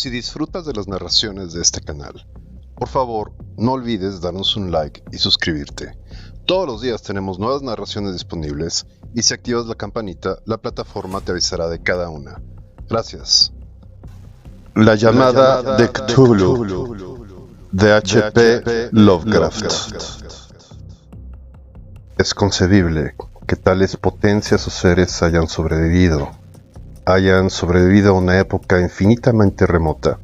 Si disfrutas de las narraciones de este canal, por favor, no olvides darnos un like y suscribirte. Todos los días tenemos nuevas narraciones disponibles y si activas la campanita, la plataforma te avisará de cada una. Gracias. La llamada de Cthulhu, de H.P. Lovecraft. Es concebible que tales potencias o seres hayan sobrevivido a una época infinitamente remota,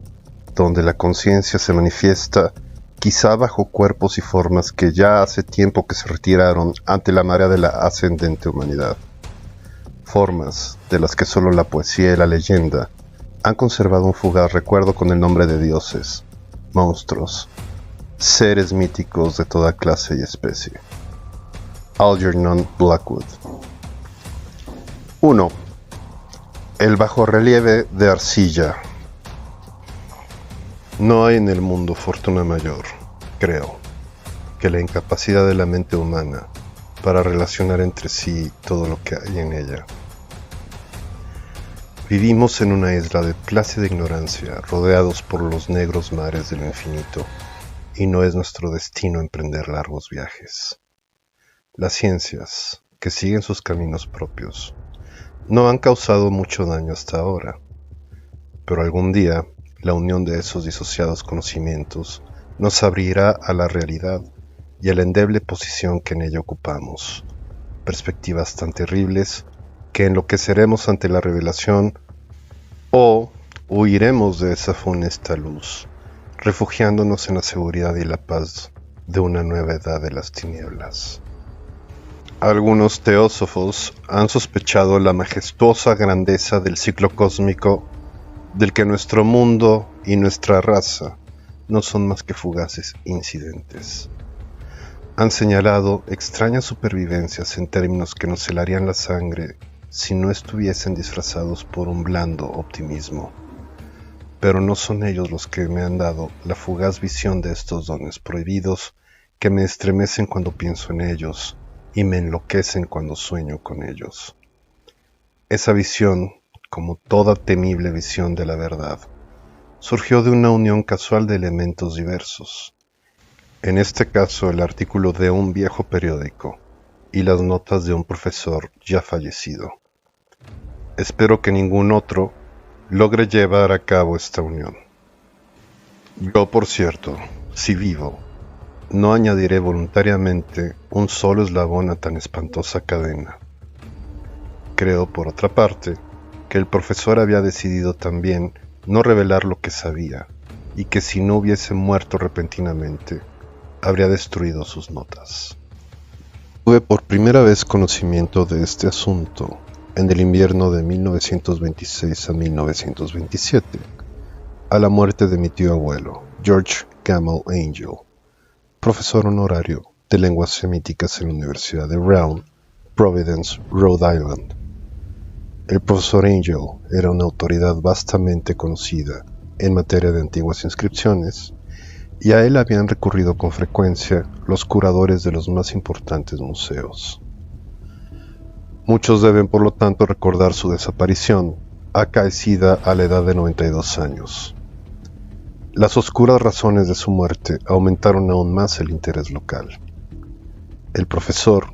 donde la conciencia se manifiesta quizá bajo cuerpos y formas que ya hace tiempo que se retiraron ante la marea de la ascendente humanidad. Formas de las que solo la poesía y la leyenda han conservado un fugaz recuerdo con el nombre de dioses, monstruos, seres míticos de toda clase y especie. Algernon Blackwood. 1. El bajorrelieve de arcilla. No hay en el mundo fortuna mayor, creo, que la incapacidad de la mente humana para relacionar entre sí todo lo que hay en ella. Vivimos en una isla de plácida ignorancia, rodeados por los negros mares del infinito, y no es nuestro destino emprender largos viajes. Las ciencias, que siguen sus caminos propios, no han causado mucho daño hasta ahora, pero algún día la unión de esos disociados conocimientos nos abrirá a la realidad y a la endeble posición que en ella ocupamos, perspectivas tan terribles que enloqueceremos ante la revelación o huiremos de esa funesta luz, refugiándonos en la seguridad y la paz de una nueva edad de las tinieblas. Algunos teósofos han sospechado la majestuosa grandeza del ciclo cósmico del que nuestro mundo y nuestra raza no son más que fugaces incidentes. Han señalado extrañas supervivencias en términos que nos helarían la sangre si no estuviesen disfrazados por un blando optimismo. Pero no son ellos los que me han dado la fugaz visión de estos dones prohibidos que me estremecen cuando pienso en ellos y me enloquecen cuando sueño con ellos. Esa visión, como toda temible visión de la verdad, surgió de una unión casual de elementos diversos. En este caso, el artículo de un viejo periódico y las notas de un profesor ya fallecido. Espero que ningún otro logre llevar a cabo esta unión. Yo, por cierto, si vivo, no añadiré voluntariamente un solo eslabón a tan espantosa cadena. Creo, por otra parte, que el profesor había decidido también no revelar lo que sabía, y que si no hubiese muerto repentinamente, habría destruido sus notas. Tuve por primera vez conocimiento de este asunto en el invierno de 1926 a 1927, a la muerte de mi tío abuelo, George Gammell Angell, profesor honorario de lenguas semíticas en la Universidad de Brown, Providence, Rhode Island. El profesor Angell era una autoridad vastamente conocida en materia de antiguas inscripciones, y a él habían recurrido con frecuencia los curadores de los más importantes museos. Muchos deben, por lo tanto, recordar su desaparición, acaecida a la edad de 92 años. Las oscuras razones de su muerte aumentaron aún más el interés local. El profesor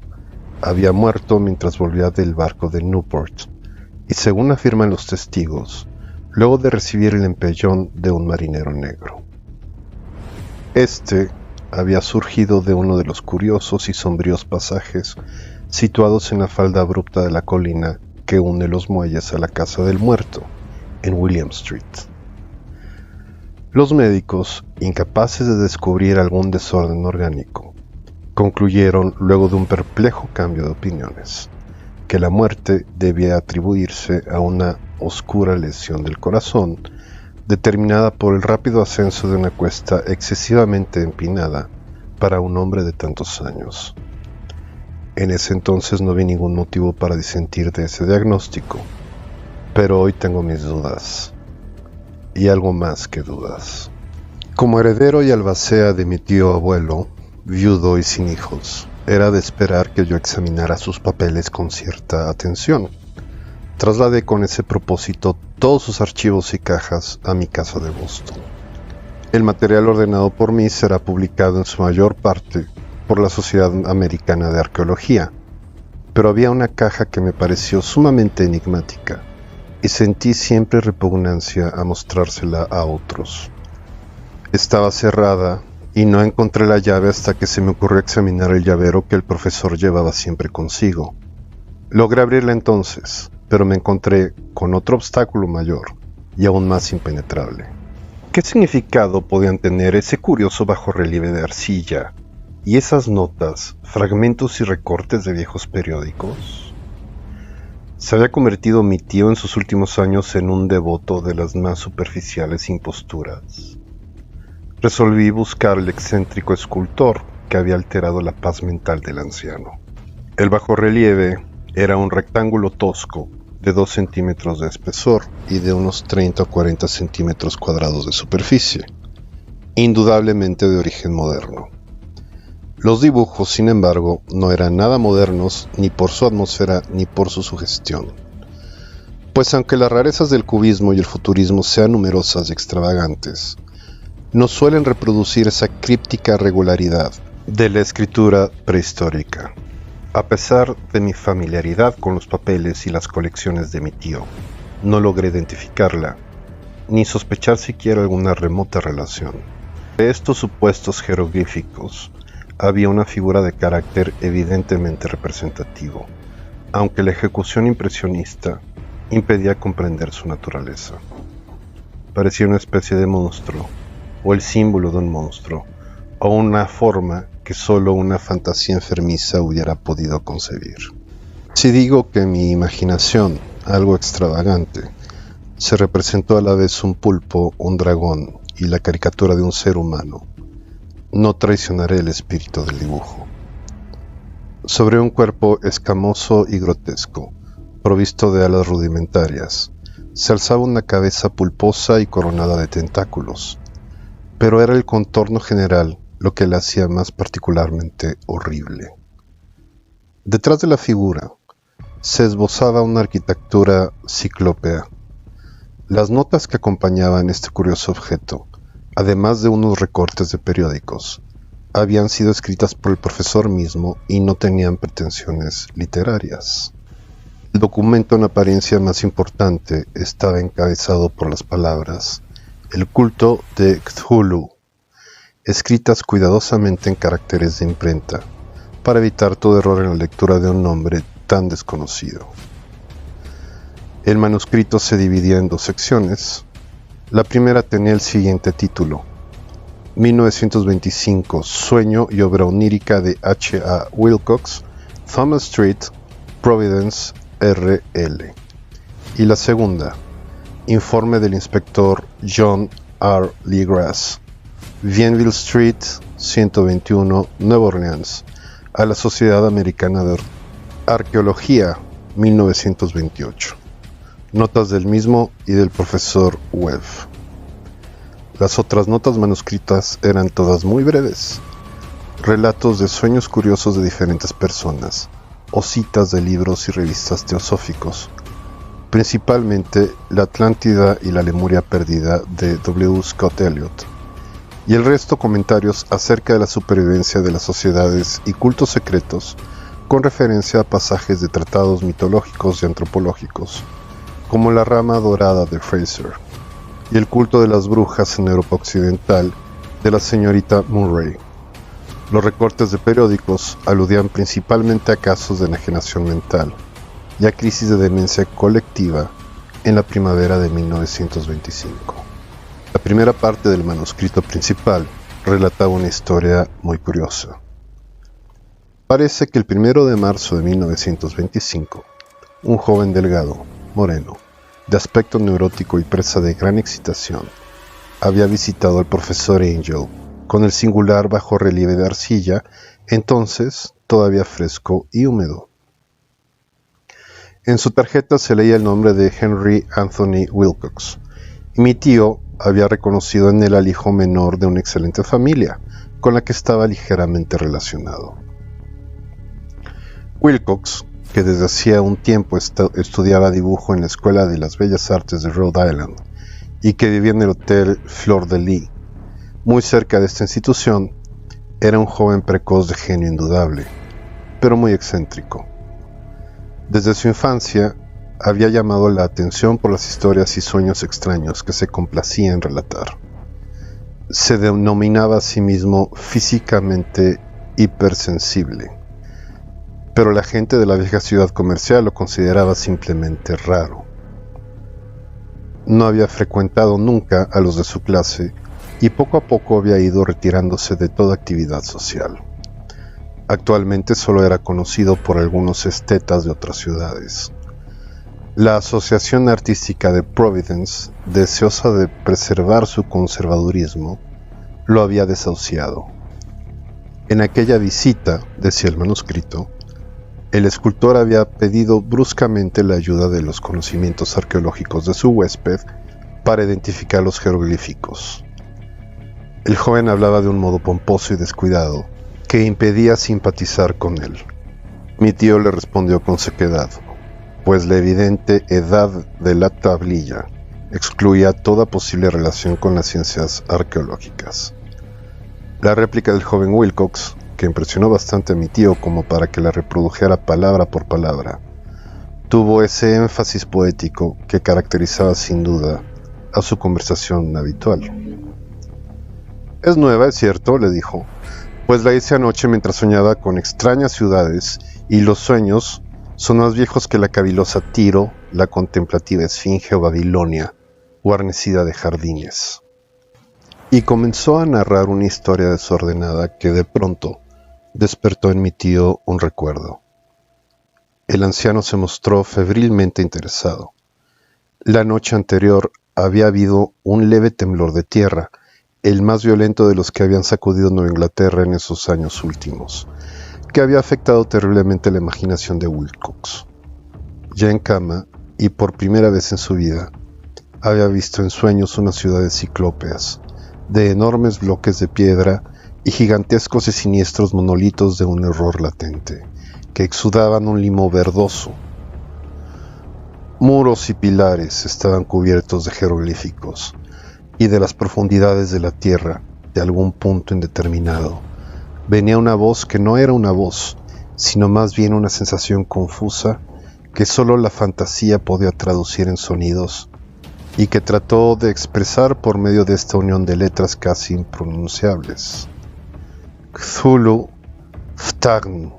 había muerto mientras volvía del barco de Newport, y según afirman los testigos, luego de recibir el empellón de un marinero negro. Este había surgido de uno de los curiosos y sombríos pasajes situados en la falda abrupta de la colina que une los muelles a la casa del muerto, en William Street. Los médicos, incapaces de descubrir algún desorden orgánico, concluyeron, luego de un perplejo cambio de opiniones, que la muerte debía atribuirse a una oscura lesión del corazón, determinada por el rápido ascenso de una cuesta excesivamente empinada para un hombre de tantos años. En ese entonces no vi ningún motivo para disentir de ese diagnóstico, pero hoy tengo mis dudas. Y algo más que dudas. Como heredero y albacea de mi tío abuelo, viudo y sin hijos, era de esperar que yo examinara sus papeles con cierta atención, Trasladé con ese propósito todos sus archivos y cajas a mi casa de Boston. El material ordenado por mí será publicado en su mayor parte por la Sociedad Americana de Arqueología, pero había una caja que me pareció sumamente enigmática y sentí siempre repugnancia a mostrársela a otros. Estaba cerrada y no encontré la llave hasta que se me ocurrió examinar el llavero que el profesor llevaba siempre consigo. Logré abrirla entonces, pero me encontré con otro obstáculo mayor y aún más impenetrable. ¿Qué significado podían tener ese curioso bajorrelieve de arcilla y esas notas, fragmentos y recortes de viejos periódicos? ¿Se había convertido mi tío en sus últimos años en un devoto de las más superficiales imposturas? Resolví buscar al excéntrico escultor que había alterado la paz mental del anciano. El bajorrelieve era un rectángulo tosco de 2 centímetros de espesor y de unos 30 o 40 centímetros cuadrados de superficie, indudablemente de origen moderno. Los dibujos, sin embargo, no eran nada modernos ni por su atmósfera ni por su sugestión, pues aunque las rarezas del cubismo y el futurismo sean numerosas y extravagantes, no suelen reproducir esa críptica regularidad de la escritura prehistórica. A pesar de mi familiaridad con los papeles y las colecciones de mi tío, no logré identificarla, ni sospechar siquiera alguna remota relación. De estos supuestos jeroglíficos había una figura de carácter evidentemente representativo, aunque la ejecución impresionista impedía comprender su naturaleza. Parecía una especie de monstruo, o el símbolo de un monstruo, o una forma que solo una fantasía enfermiza hubiera podido concebir. Si digo que en mi imaginación, algo extravagante, se representó a la vez un pulpo, un dragón y la caricatura de un ser humano, no traicionaré el espíritu del dibujo. Sobre un cuerpo escamoso y grotesco, provisto de alas rudimentarias, se alzaba una cabeza pulposa y coronada de tentáculos, pero era el contorno general lo que la hacía más particularmente horrible. Detrás de la figura se esbozaba una arquitectura ciclópea. Las notas que acompañaban este curioso objeto, además de unos recortes de periódicos, habían sido escritas por el profesor mismo y no tenían pretensiones literarias. El documento en apariencia más importante estaba encabezado por las palabras "El culto de Cthulhu", escritas cuidadosamente en caracteres de imprenta, para evitar todo error en la lectura de un nombre tan desconocido. El manuscrito se dividía en 2 secciones. La primera tenía el siguiente título: 1925, Sueño y obra onírica de H. A. Wilcox, Thomas Street, Providence, R.L. Y la segunda, Informe del inspector John R. Legrasse, Vienville Street, 121, Nueva Orleans, a la Sociedad Americana de Arqueología, 1928. Notas del mismo y del profesor Webb. Las otras notas manuscritas eran todas muy breves, relatos de sueños curiosos de diferentes personas, o citas de libros y revistas teosóficos, principalmente La Atlántida y la Lemuria Perdida de W. Scott Elliot, y el resto comentarios acerca de la supervivencia de las sociedades y cultos secretos, con referencia a pasajes de tratados mitológicos y antropológicos, como La Rama Dorada de Fraser, y el culto de las brujas en Europa Occidental de la señorita Murray. Los recortes de periódicos aludían principalmente a casos de enajenación mental y a crisis de demencia colectiva en la primavera de 1925. La primera parte del manuscrito principal relataba una historia muy curiosa. Parece que el 1 de marzo de 1925, un joven delgado, moreno, de aspecto neurótico y presa de gran excitación, había visitado al profesor Angel con el singular bajorrelieve de arcilla, entonces todavía fresco y húmedo. En su tarjeta se leía el nombre de Henry Anthony Wilcox, y mi tío había reconocido en él al hijo menor de una excelente familia, con la que estaba ligeramente relacionado. Wilcox que desde hacía un tiempo estudiaba dibujo en la Escuela de las Bellas Artes de Rhode Island y que vivía en el Hotel Fleur de Lis, muy cerca de esta institución, era un joven precoz de genio indudable, pero muy excéntrico. Desde su infancia había llamado la atención por las historias y sueños extraños que se complacía en relatar. Se denominaba a sí mismo físicamente hipersensible, pero la gente de la vieja ciudad comercial lo consideraba simplemente raro. No había frecuentado nunca a los de su clase y poco a poco había ido retirándose de toda actividad social. Actualmente solo era conocido por algunos estetas de otras ciudades. La Asociación Artística de Providence, deseosa de preservar su conservadurismo, lo había desahuciado. En aquella visita, decía el manuscrito, el escultor había pedido bruscamente la ayuda de los conocimientos arqueológicos de su huésped para identificar los jeroglíficos. El joven hablaba de un modo pomposo y descuidado que impedía simpatizar con él. Mi tío le respondió con sequedad, pues la evidente edad de la tablilla excluía toda posible relación con las ciencias arqueológicas. La réplica del joven Wilcox, que impresionó bastante a mi tío como para que la reprodujera palabra por palabra, tuvo ese énfasis poético que caracterizaba sin duda a su conversación habitual. «Es nueva, es cierto», le dijo, «pues la hice anoche mientras soñaba con extrañas ciudades, y los sueños son más viejos que la cavilosa Tiro, la contemplativa Esfinge o Babilonia, guarnecida de jardines». Y comenzó a narrar una historia desordenada que de pronto despertó en mi tío un recuerdo. El anciano se mostró febrilmente interesado. La noche anterior había habido un leve temblor de tierra, el más violento de los que habían sacudido Nueva Inglaterra en esos años últimos, que había afectado terriblemente la imaginación de Wilcox. Ya en cama, y por primera vez en su vida, había visto en sueños unas ciudades ciclópeas, de enormes bloques de piedra y gigantescos y siniestros monolitos de un error latente, que exudaban un limo verdoso. Muros y pilares estaban cubiertos de jeroglíficos, y de las profundidades de la tierra, de algún punto indeterminado, venía una voz que no era una voz, sino más bien una sensación confusa que solo la fantasía podía traducir en sonidos, y que trató de expresar por medio de esta unión de letras casi impronunciables. Cthulhu Ftagn.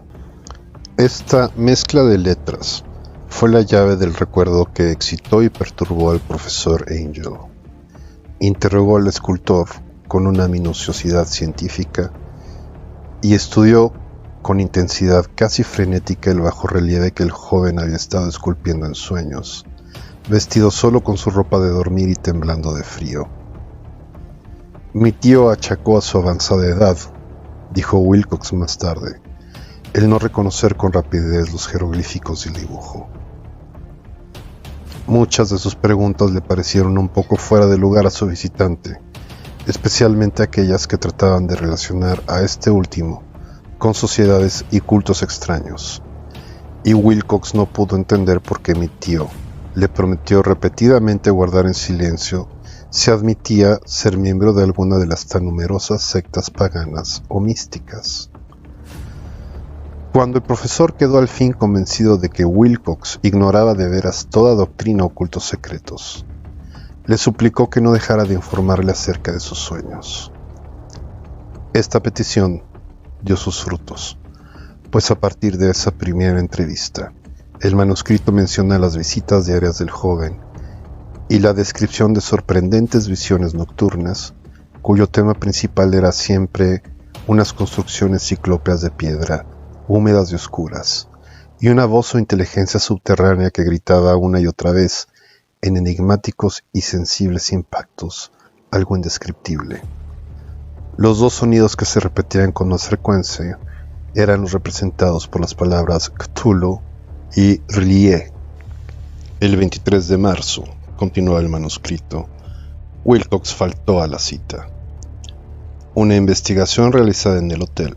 Esta mezcla de letras fue la llave del recuerdo que excitó y perturbó al profesor Angel. Interrogó al escultor con una minuciosidad científica y estudió con intensidad casi frenética el bajorrelieve que el joven había estado esculpiendo en sueños, vestido solo con su ropa de dormir y temblando de frío. Mi tío achacó a su avanzada edad, dijo Wilcox más tarde, el no reconocer con rapidez los jeroglíficos del dibujo. Muchas de sus preguntas le parecieron un poco fuera de lugar a su visitante, especialmente aquellas que trataban de relacionar a este último con sociedades y cultos extraños, y Wilcox no pudo entender por qué mi tío le prometió repetidamente guardar en silencio si admitía ser miembro de alguna de las tan numerosas sectas paganas o místicas. Cuando el profesor quedó al fin convencido de que Wilcox ignoraba de veras toda doctrina o cultos secretos, le suplicó que no dejara de informarle acerca de sus sueños. Esta petición dio sus frutos, pues a partir de esa primera entrevista, el manuscrito menciona las visitas diarias del joven y la descripción de sorprendentes visiones nocturnas, cuyo tema principal era siempre unas construcciones ciclópeas de piedra, húmedas y oscuras, y una voz o inteligencia subterránea que gritaba una y otra vez, en enigmáticos y sensibles impactos, algo indescriptible. Los dos sonidos que se repetían con más frecuencia eran los representados por las palabras Cthulhu y R'lyeh. El 23 de marzo, continuó el manuscrito, Wilcox faltó a la cita. Una investigación realizada en el hotel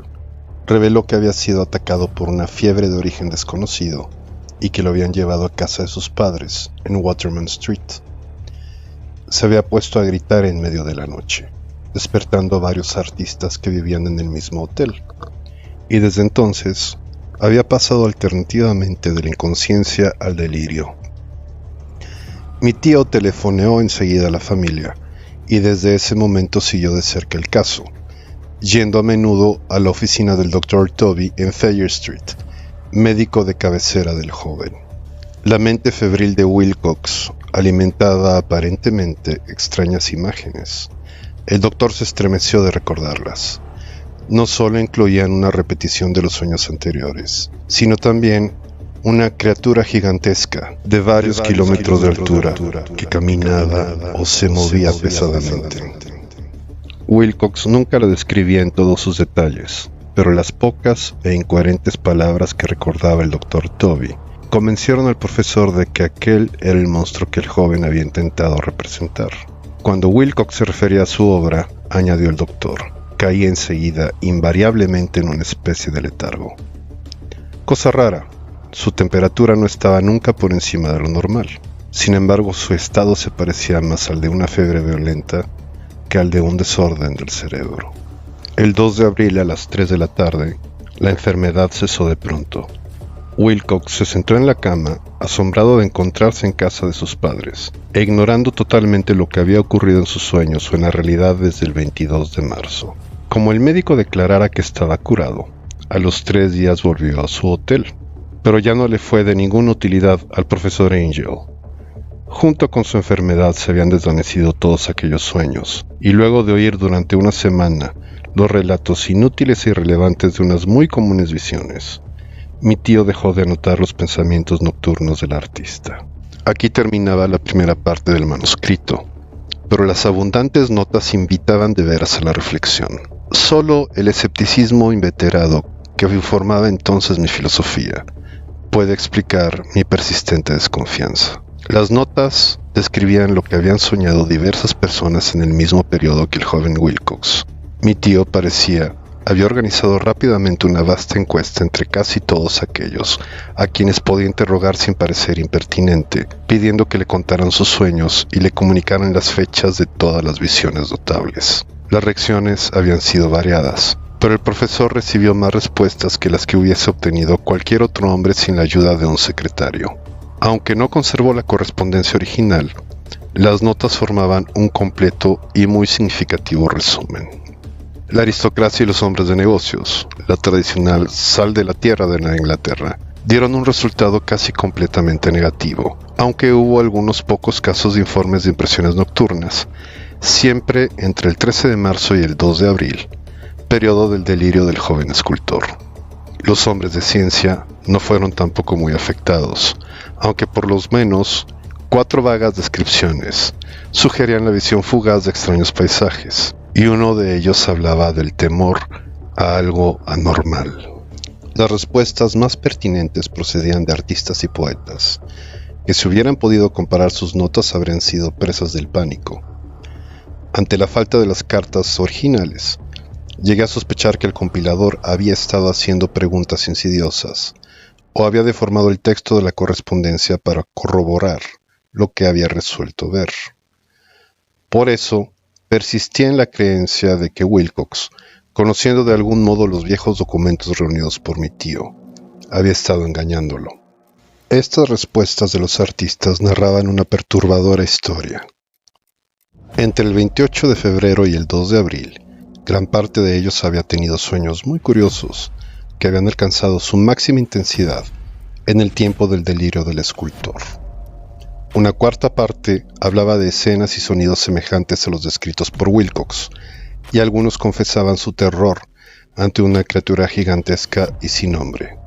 reveló que había sido atacado por una fiebre de origen desconocido y que lo habían llevado a casa de sus padres, en Waterman Street. Se había puesto a gritar en medio de la noche, despertando a varios artistas que vivían en el mismo hotel, y desde entonces había pasado alternativamente de la inconsciencia al delirio. Mi tío telefoneó enseguida a la familia, y desde ese momento siguió de cerca el caso, yendo a menudo a la oficina del Dr. Toby en Thayer Street, médico de cabecera del joven. La mente febril de Wilcox alimentaba aparentemente extrañas imágenes. El doctor se estremeció de recordarlas. No solo incluían una repetición de los sueños anteriores, sino también una criatura gigantesca de varios kilómetros de altura que caminaba o se movía pesadamente. Wilcox nunca lo describía en todos sus detalles, pero las pocas e incoherentes palabras que recordaba el Dr. Toby convencieron al profesor de que aquel era el monstruo que el joven había intentado representar. Cuando Wilcox se refería a su obra, añadió el doctor, caía enseguida invariablemente en una especie de letargo. Cosa rara, su temperatura no estaba nunca por encima de lo normal. Sin embargo, su estado se parecía más al de una fiebre violenta que al de un desorden del cerebro. El 2 de abril a las 3 de la tarde, la enfermedad cesó de pronto. Wilcox se sentó en la cama, asombrado de encontrarse en casa de sus padres, e ignorando totalmente lo que había ocurrido en sus sueños o en la realidad desde el 22 de marzo. Como el médico declarara que estaba curado, a los 3 días volvió a su hotel, pero ya no le fue de ninguna utilidad al profesor Angel. Junto con su enfermedad se habían desvanecido todos aquellos sueños, y luego de oír durante una semana los relatos inútiles e irrelevantes de unas muy comunes visiones, mi tío dejó de anotar los pensamientos nocturnos del artista. Aquí terminaba la primera parte del manuscrito, pero las abundantes notas invitaban de veras a la reflexión. Solo el escepticismo inveterado que informaba entonces mi filosofía puede explicar mi persistente desconfianza. Las notas describían lo que habían soñado diversas personas en el mismo periodo que el joven Wilcox. Mi tío había organizado rápidamente una vasta encuesta entre casi todos aquellos a quienes podía interrogar sin parecer impertinente, pidiendo que le contaran sus sueños y le comunicaran las fechas de todas las visiones notables. Las reacciones habían sido variadas, pero el profesor recibió más respuestas que las que hubiese obtenido cualquier otro hombre sin la ayuda de un secretario. Aunque no conservó la correspondencia original, las notas formaban un completo y muy significativo resumen. La aristocracia y los hombres de negocios, la tradicional sal de la tierra de Nueva Inglaterra, dieron un resultado casi completamente negativo, aunque hubo algunos pocos casos de informes de impresiones nocturnas, siempre entre el 13 de marzo y el 2 de abril, periodo del delirio del joven escultor. Los hombres de ciencia no fueron tampoco muy afectados, aunque por lo menos 4 vagas descripciones sugerían la visión fugaz de extraños paisajes, y uno de ellos hablaba del temor a algo anormal. Las respuestas más pertinentes procedían de artistas y poetas, que si hubieran podido comparar sus notas habrían sido presas del pánico. Ante la falta de las cartas originales, llegué a sospechar que el compilador había estado haciendo preguntas insidiosas, o había deformado el texto de la correspondencia para corroborar lo que había resuelto ver. Por eso, persistía en la creencia de que Wilcox, conociendo de algún modo los viejos documentos reunidos por mi tío, había estado engañándolo. Estas respuestas de los artistas narraban una perturbadora historia. Entre el 28 de febrero y el 2 de abril, gran parte de ellos había tenido sueños muy curiosos que habían alcanzado su máxima intensidad en el tiempo del delirio del escultor. Una cuarta parte hablaba de escenas y sonidos semejantes a los descritos por Wilcox, y algunos confesaban su terror ante una criatura gigantesca y sin nombre.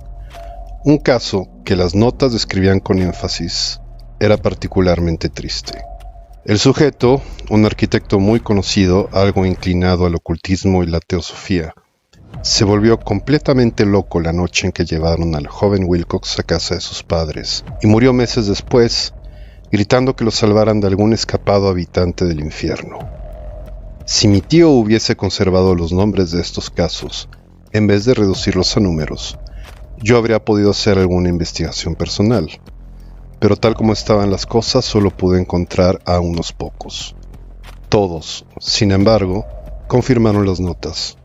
Un caso que las notas describían con énfasis era particularmente triste. El sujeto, un arquitecto muy conocido, algo inclinado al ocultismo y la teosofía, se volvió completamente loco la noche en que llevaron al joven Wilcox a casa de sus padres, y murió meses después, gritando que lo salvaran de algún escapado habitante del infierno. Si mi tío hubiese conservado los nombres de estos casos, en vez de reducirlos a números, yo habría podido hacer alguna investigación personal, pero tal como estaban las cosas solo pude encontrar a unos pocos. Todos, sin embargo, confirmaron las notas.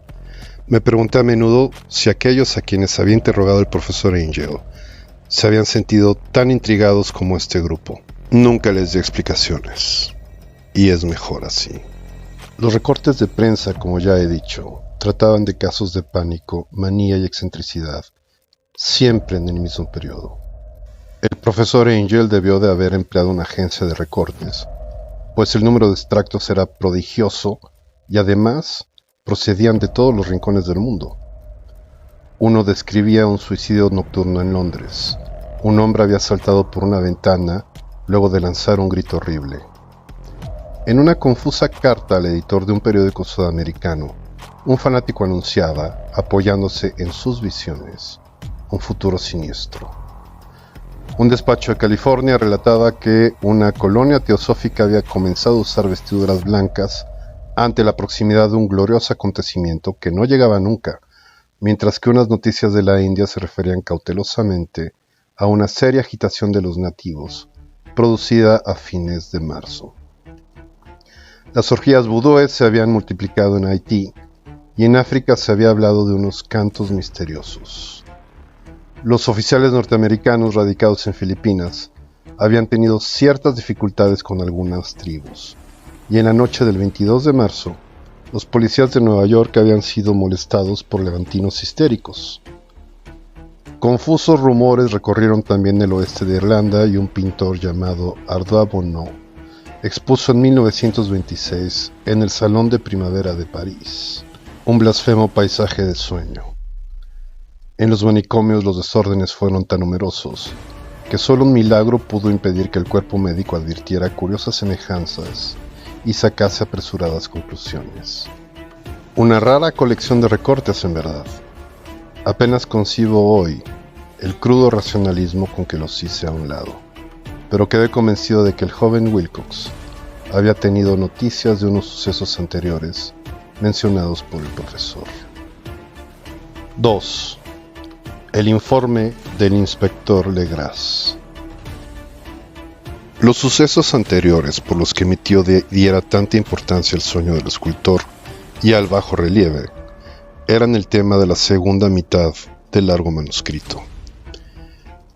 Me pregunté a menudo si aquellos a quienes había interrogado el profesor Angel se habían sentido tan intrigados como este grupo. Nunca les di explicaciones, y es mejor así. Los recortes de prensa, como ya he dicho, trataban de casos de pánico, manía y excentricidad, siempre en el mismo periodo. El profesor Angel debió de haber empleado una agencia de recortes, pues el número de extractos era prodigioso y además procedían de todos los rincones del mundo. Uno describía un suicidio nocturno en Londres. Un hombre había saltado por una ventana luego de lanzar un grito horrible. En una confusa carta al editor de un periódico sudamericano, un fanático anunciaba, apoyándose en sus visiones, un futuro siniestro. Un despacho de California relataba que una colonia teosófica había comenzado a usar vestiduras blancas ante la proximidad de un glorioso acontecimiento que no llegaba nunca, mientras que unas noticias de la India se referían cautelosamente a una seria agitación de los nativos, producida a fines de marzo. Las orgías vudúes se habían multiplicado en Haití, y en África se había hablado de unos cantos misteriosos. Los oficiales norteamericanos radicados en Filipinas habían tenido ciertas dificultades con algunas tribus, y en la noche del 22 de marzo, los policías de Nueva York habían sido molestados por levantinos histéricos. Confusos rumores recorrieron también el oeste de Irlanda y un pintor llamado Arnaud Bonnot expuso en 1926 en el Salón de Primavera de París un blasfemo paisaje de sueño. En los manicomios los desórdenes fueron tan numerosos que solo un milagro pudo impedir que el cuerpo médico advirtiera curiosas semejanzas y sacase apresuradas conclusiones. Una rara colección de recortes, en verdad. Apenas concibo hoy el crudo racionalismo con que los hice a un lado, pero quedé convencido de que el joven Wilcox había tenido noticias de unos sucesos anteriores mencionados por el profesor. 2. El informe del inspector Legras. Los sucesos anteriores por los que mi tío diera tanta importancia al sueño del escultor y al bajo relieve eran el tema de la segunda mitad del largo manuscrito.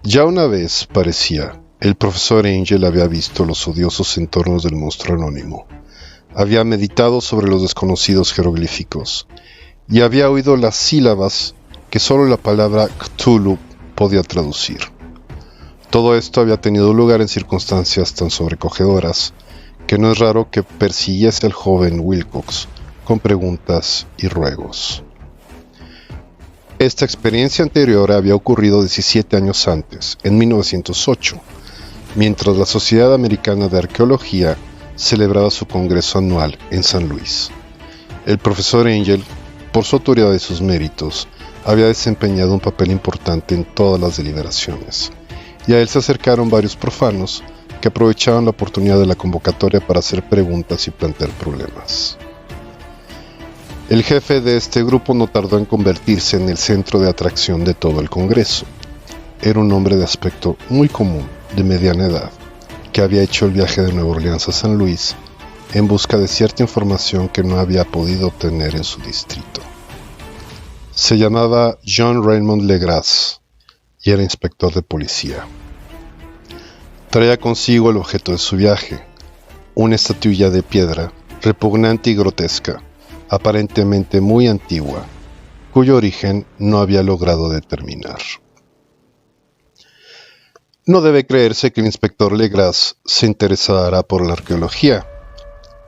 Ya una vez, parecía, el profesor Angel había visto los odiosos entornos del monstruo anónimo, había meditado sobre los desconocidos jeroglíficos y había oído las sílabas que solo la palabra Cthulhu podía traducir. Todo esto había tenido lugar en circunstancias tan sobrecogedoras que no es raro que persiguiese al joven Wilcox con preguntas y ruegos. Esta experiencia anterior había ocurrido 17 años antes, en 1908, mientras la Sociedad Americana de Arqueología celebraba su congreso anual en San Luis. El profesor Angel, por su autoridad y sus méritos, había desempeñado un papel importante en todas las deliberaciones, y a él se acercaron varios profanos que aprovechaban la oportunidad de la convocatoria para hacer preguntas y plantear problemas. El jefe de este grupo no tardó en convertirse en el centro de atracción de todo el congreso. Era un hombre de aspecto muy común, de mediana edad, que había hecho el viaje de Nueva Orleans a San Luis en busca de cierta información que no había podido obtener en su distrito. Se llamaba John Raymond Legras y era inspector de policía. Traía consigo el objeto de su viaje, una estatuilla de piedra, repugnante y grotesca, aparentemente muy antigua, cuyo origen no había logrado determinar. No debe creerse que el inspector Legras se interesara por la arqueología.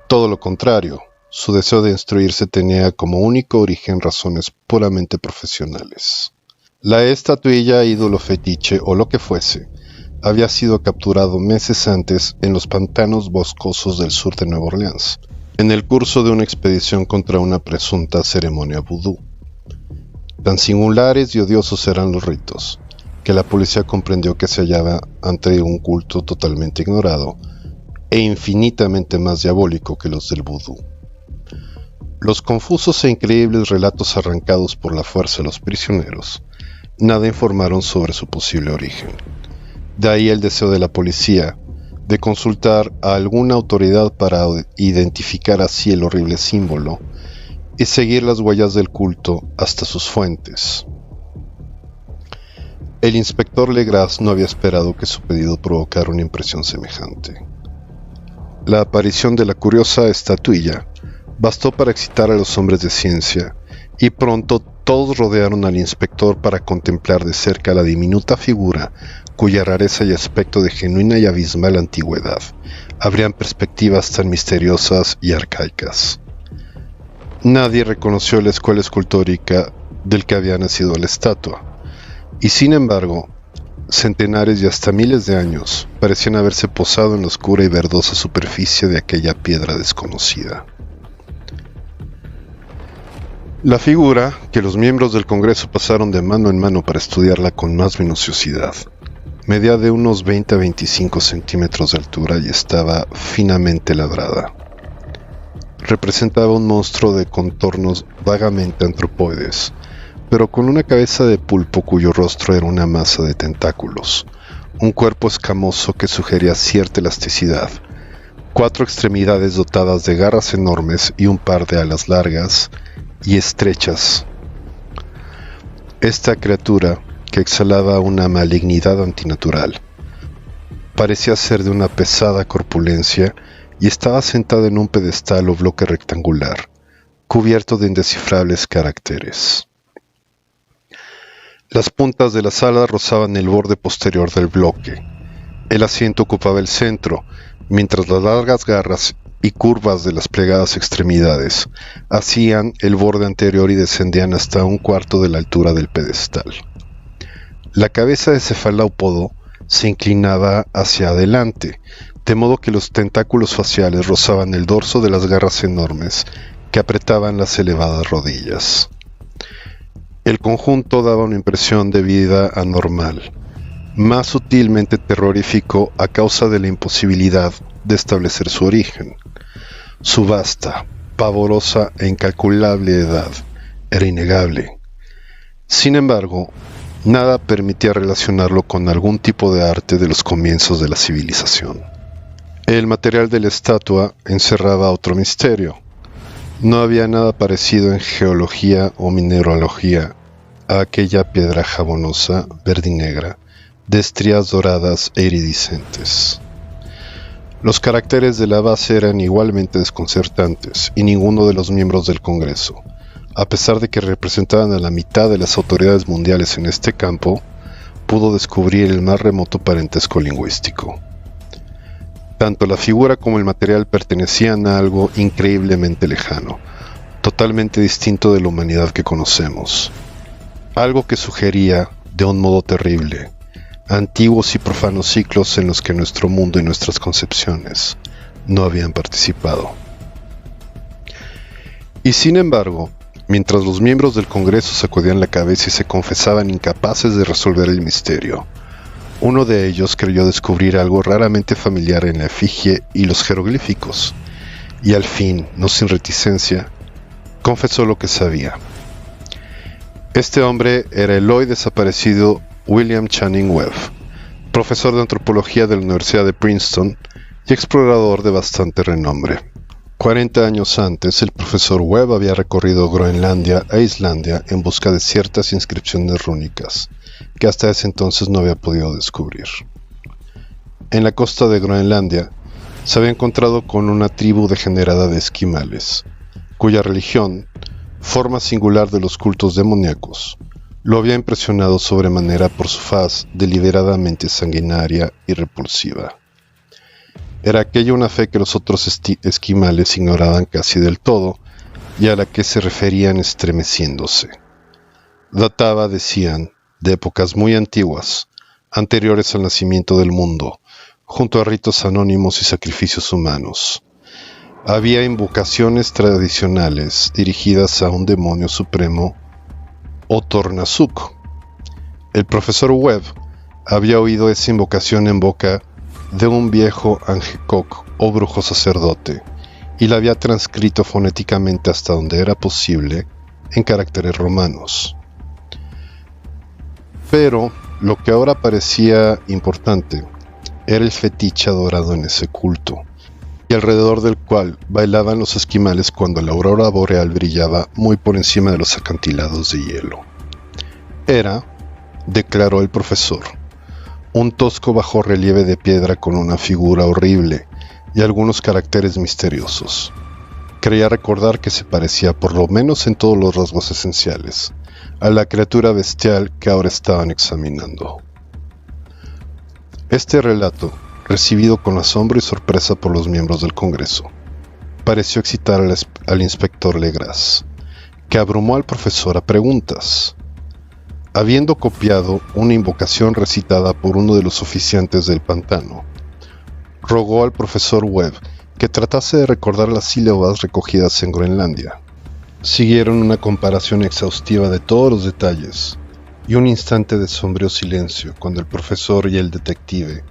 Todo lo contrario, su deseo de instruirse tenía como único origen razones puramente profesionales. La estatuilla, ídolo fetiche o lo que fuese, había sido capturado meses antes en los pantanos boscosos del sur de Nueva Orleans, en el curso de una expedición contra una presunta ceremonia vudú. Tan singulares y odiosos eran los ritos, que la policía comprendió que se hallaba ante un culto totalmente ignorado e infinitamente más diabólico que los del vudú. Los confusos e increíbles relatos arrancados por la fuerza de los prisioneros nada informaron sobre su posible origen. De ahí el deseo de la policía de consultar a alguna autoridad para identificar así el horrible símbolo y seguir las huellas del culto hasta sus fuentes. El inspector Legras no había esperado que su pedido provocara una impresión semejante. La aparición de la curiosa estatuilla bastó para excitar a los hombres de ciencia, y pronto todos rodearon al inspector para contemplar de cerca la diminuta figura cuya rareza y aspecto de genuina y abismal antigüedad abrían perspectivas tan misteriosas y arcaicas. Nadie reconoció la escuela escultórica del que había nacido la estatua, y sin embargo, centenares y hasta miles de años parecían haberse posado en la oscura y verdosa superficie de aquella piedra desconocida. La figura, que los miembros del Congreso pasaron de mano en mano para estudiarla con más minuciosidad, medía de unos 20 a 25 centímetros de altura y estaba finamente labrada. Representaba un monstruo de contornos vagamente antropoides, pero con una cabeza de pulpo cuyo rostro era una masa de tentáculos, un cuerpo escamoso que sugería cierta elasticidad, 4 extremidades dotadas de garras enormes y un par de alas largas y estrechas. Esta criatura, que exhalaba una malignidad antinatural, parecía ser de una pesada corpulencia y estaba sentada en un pedestal o bloque rectangular, cubierto de indescifrables caracteres. Las puntas de las alas rozaban el borde posterior del bloque. El asiento ocupaba el centro, mientras las largas garras y curvas de las plegadas extremidades hacían el borde anterior y descendían hasta un cuarto de la altura del pedestal. La cabeza de cefalópodo se inclinaba hacia adelante, de modo que los tentáculos faciales rozaban el dorso de las garras enormes que apretaban las elevadas rodillas. El conjunto daba una impresión de vida anormal, más sutilmente terrorífico a causa de la imposibilidad de establecer su origen. Su vasta, pavorosa e incalculable edad era innegable. Sin embargo, nada permitía relacionarlo con algún tipo de arte de los comienzos de la civilización. El material de la estatua encerraba otro misterio. No había nada parecido en geología o mineralogía a aquella piedra jabonosa, verde y negra, de estrías doradas e iridiscentes. Los caracteres de la base eran igualmente desconcertantes, y ninguno de los miembros del Congreso, a pesar de que representaban a la mitad de las autoridades mundiales en este campo, pudo descubrir el más remoto parentesco lingüístico. Tanto la figura como el material pertenecían a algo increíblemente lejano, totalmente distinto de la humanidad que conocemos. Algo que sugería, de un modo terrible, antiguos y profanos ciclos en los que nuestro mundo y nuestras concepciones no habían participado. Y sin embargo, mientras los miembros del Congreso sacudían la cabeza y se confesaban incapaces de resolver el misterio, uno de ellos creyó descubrir algo raramente familiar en la efigie y los jeroglíficos, y al fin, no sin reticencia, confesó lo que sabía. Este hombre era el hoy desaparecido William Channing Webb, profesor de antropología de la Universidad de Princeton y explorador de bastante renombre. 40 años antes, el profesor Webb había recorrido Groenlandia e Islandia en busca de ciertas inscripciones rúnicas que hasta ese entonces no había podido descubrir. En la costa de Groenlandia se había encontrado con una tribu degenerada de esquimales, cuya religión, forma singular de los cultos demoníacos, lo había impresionado sobremanera por su faz deliberadamente sanguinaria y repulsiva. Era aquella una fe que los otros esquimales ignoraban casi del todo y a la que se referían estremeciéndose. Databa, decían, de épocas muy antiguas, anteriores al nacimiento del mundo, junto a ritos anónimos y sacrificios humanos. Había invocaciones tradicionales dirigidas a un demonio supremo o Tornasuk. El profesor Webb había oído esa invocación en boca de un viejo Angekok o brujo sacerdote y la había transcrito fonéticamente hasta donde era posible en caracteres romanos. Pero lo que ahora parecía importante era el fetiche adorado en ese culto, y alrededor del cual bailaban los esquimales cuando la aurora boreal brillaba muy por encima de los acantilados de hielo. Era, declaró el profesor, un tosco bajorrelieve de piedra con una figura horrible y algunos caracteres misteriosos. Creía recordar que se parecía, por lo menos en todos los rasgos esenciales, a la criatura bestial que ahora estaban examinando. Este relato, recibido con asombro y sorpresa por los miembros del Congreso, pareció excitar al inspector Legras, que abrumó al profesor a preguntas. Habiendo copiado una invocación recitada por uno de los oficiantes del pantano, rogó al profesor Webb que tratase de recordar las sílabas recogidas en Groenlandia. Siguieron una comparación exhaustiva de todos los detalles y un instante de sombrío silencio cuando el profesor y el detective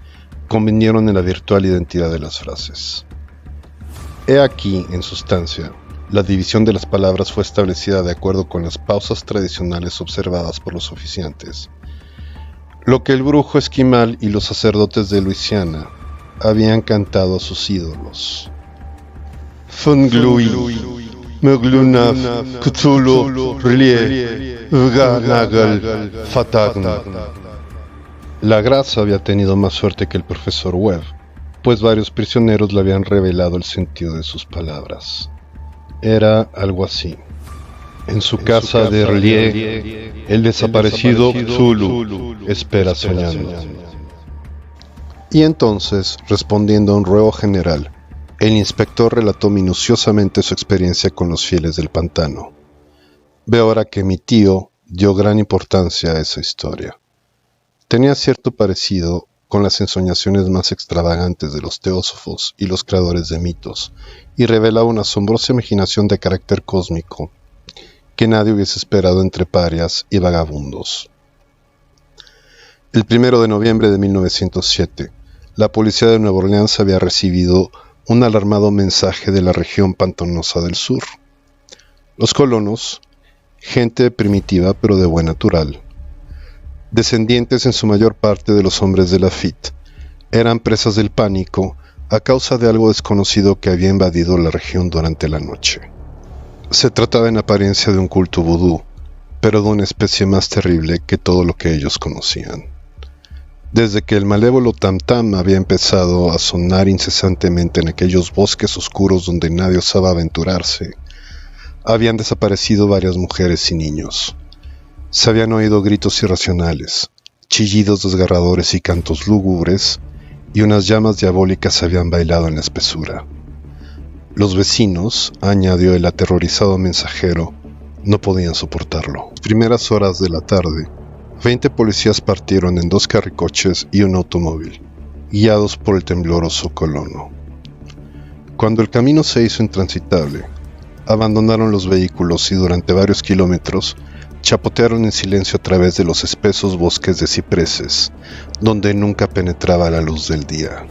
convinieron en la virtual identidad de las frases. He aquí, en sustancia, la división de las palabras fue establecida de acuerdo con las pausas tradicionales observadas por los oficiantes. Lo que el brujo esquimal y los sacerdotes de Luisiana habían cantado a sus ídolos. Funglui, Möglunaf, Cthulhu, Rlie, Vganagal, Fatagn. Legras había tenido más suerte que el profesor Webb, pues varios prisioneros le habían revelado el sentido de sus palabras. Era algo así. En su casa de Rlie, el desaparecido Cthulhu espera soñando. Y entonces, respondiendo a un ruego general, el inspector relató minuciosamente su experiencia con los fieles del pantano. Veo ahora que mi tío dio gran importancia a esa historia. Tenía cierto parecido con las ensoñaciones más extravagantes de los teósofos y los creadores de mitos, y revelaba una asombrosa imaginación de carácter cósmico que nadie hubiese esperado entre parias y vagabundos. El 1 de noviembre de 1907, la policía de Nueva Orleans había recibido un alarmado mensaje de la región pantanosa del sur. Los colonos, gente primitiva pero de buen natural, descendientes en su mayor parte de los hombres de Lafitte, eran presas del pánico a causa de algo desconocido que había invadido la región durante la noche. Se trataba en apariencia de un culto vudú, pero de una especie más terrible que todo lo que ellos conocían. Desde que el malévolo tam-tam había empezado a sonar incesantemente en aquellos bosques oscuros donde nadie osaba aventurarse, habían desaparecido varias mujeres y niños. Se habían oído gritos irracionales, chillidos desgarradores y cantos lúgubres, y unas llamas diabólicas habían bailado en la espesura. Los vecinos, añadió el aterrorizado mensajero, no podían soportarlo. Las primeras horas de la tarde, 20 policías partieron en 2 carricoches y un automóvil, guiados por el tembloroso colono. Cuando el camino se hizo intransitable, abandonaron los vehículos y durante varios kilómetros chapotearon en silencio a través de los espesos bosques de cipreses, donde nunca penetraba la luz del día.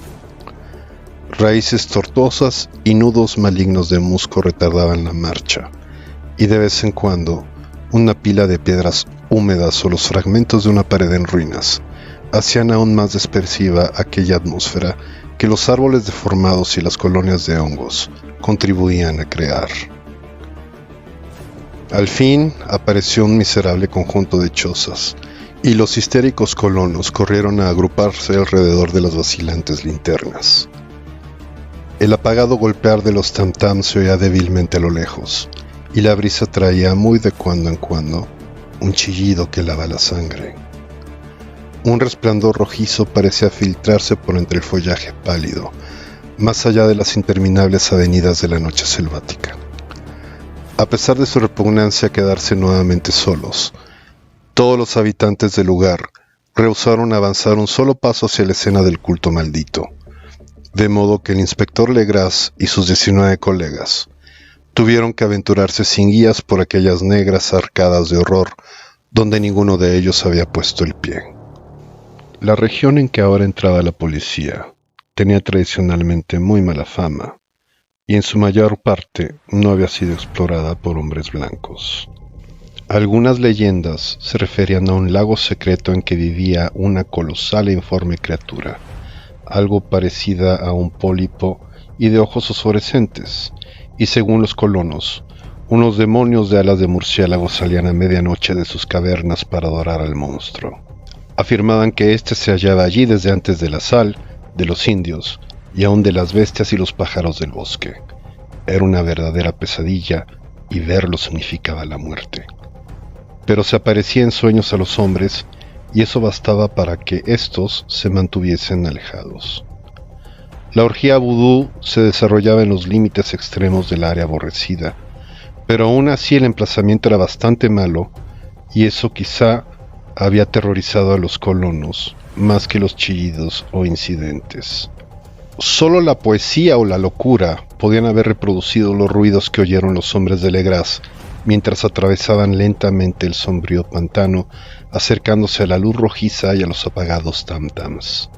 Raíces tortuosas y nudos malignos de musgo retardaban la marcha, y de vez en cuando una pila de piedras húmedas o los fragmentos de una pared en ruinas hacían aún más dispersiva aquella atmósfera que los árboles deformados y las colonias de hongos contribuían a crear. Al fin apareció un miserable conjunto de chozas, y los histéricos colonos corrieron a agruparse alrededor de las vacilantes linternas. El apagado golpear de los tam-tams se oía débilmente a lo lejos, y la brisa traía muy de cuando en cuando un chillido que helaba la sangre. Un resplandor rojizo parecía filtrarse por entre el follaje pálido, más allá de las interminables avenidas de la noche selvática. A pesar de su repugnancia a quedarse nuevamente solos, todos los habitantes del lugar rehusaron avanzar un solo paso hacia la escena del culto maldito, de modo que el inspector Legras y sus 19 colegas tuvieron que aventurarse sin guías por aquellas negras arcadas de horror donde ninguno de ellos había puesto el pie. La región en que ahora entraba la policía tenía tradicionalmente muy mala fama, y en su mayor parte no había sido explorada por hombres blancos. Algunas leyendas se referían a un lago secreto en que vivía una colosal e informe criatura, algo parecida a un pólipo y de ojos fosforescentes, y según los colonos, unos demonios de alas de murciélago salían a medianoche de sus cavernas para adorar al monstruo. Afirmaban que éste se hallaba allí desde antes de la sal, de los indios, y aún de las bestias y los pájaros del bosque. Era una verdadera pesadilla, y verlo significaba la muerte. Pero se aparecía en sueños a los hombres, y eso bastaba para que éstos se mantuviesen alejados. La orgía vudú se desarrollaba en los límites extremos del área aborrecida, pero aún así el emplazamiento era bastante malo, y eso quizá había aterrorizado a los colonos más que los chillidos o incidentes. Solo la poesía o la locura podían haber reproducido los ruidos que oyeron los hombres de Legraz mientras atravesaban lentamente el sombrío pantano, acercándose a la luz rojiza y a los apagados tam-tams.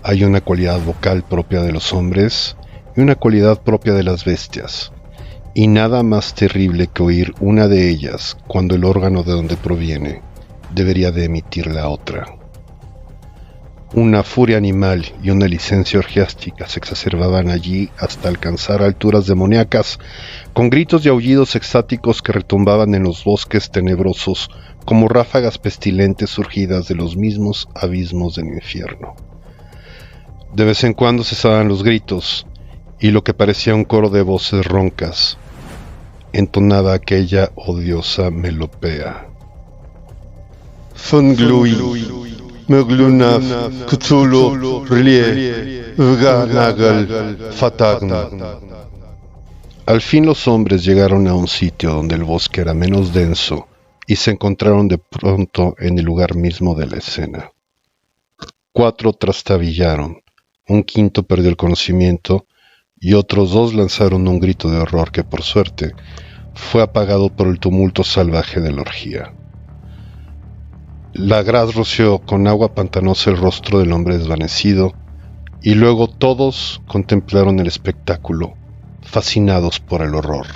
Hay una cualidad vocal propia de los hombres y una cualidad propia de las bestias, y nada más terrible que oír una de ellas cuando el órgano de donde proviene debería de emitir la otra. Una furia animal y una licencia orgiástica se exacerbaban allí hasta alcanzar alturas demoníacas, con gritos y aullidos extáticos que retumbaban en los bosques tenebrosos como ráfagas pestilentes surgidas de los mismos abismos del infierno. De vez en cuando cesaban los gritos, y lo que parecía un coro de voces roncas entonaba aquella odiosa melopea. Funglui Möglunaf, Cthulhu, Rlie, Vganagel, Fatagn. Al fin los hombres llegaron a un sitio donde el bosque era menos denso y se encontraron de pronto en el lugar mismo de la escena. 4 trastabillaron, un quinto perdió el conocimiento y otros 2 lanzaron un grito de horror que, por suerte, fue apagado por el tumulto salvaje de la orgía. La Graz roció con agua pantanosa el rostro del hombre desvanecido, y luego todos contemplaron el espectáculo, fascinados por el horror.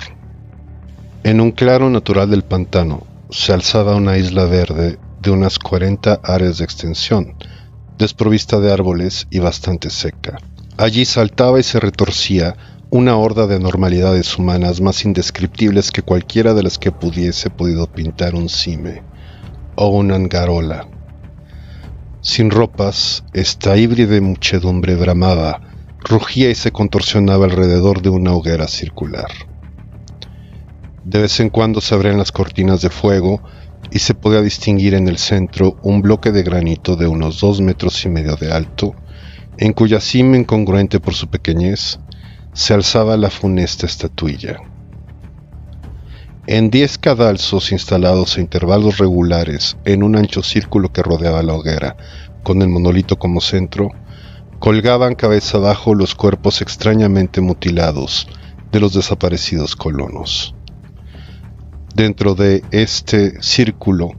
En un claro natural del pantano se alzaba una isla verde de unas 40 ares de extensión, desprovista de árboles y bastante seca. Allí saltaba y se retorcía una horda de anormalidades humanas más indescriptibles que cualquiera de las que pudiese podido pintar un cime o una angarola. Sin ropas, esta híbrida muchedumbre bramaba, rugía y se contorsionaba alrededor de una hoguera circular. De vez en cuando se abrían las cortinas de fuego y se podía distinguir en el centro un bloque de granito de unos 2,5 metros de alto, en cuya cima, incongruente por su pequeñez, se alzaba la funesta estatuilla. En 10 cadalsos instalados a intervalos regulares en un ancho círculo que rodeaba la hoguera, con el monolito como centro, colgaban cabeza abajo los cuerpos extrañamente mutilados de los desaparecidos colonos. Dentro de este círculo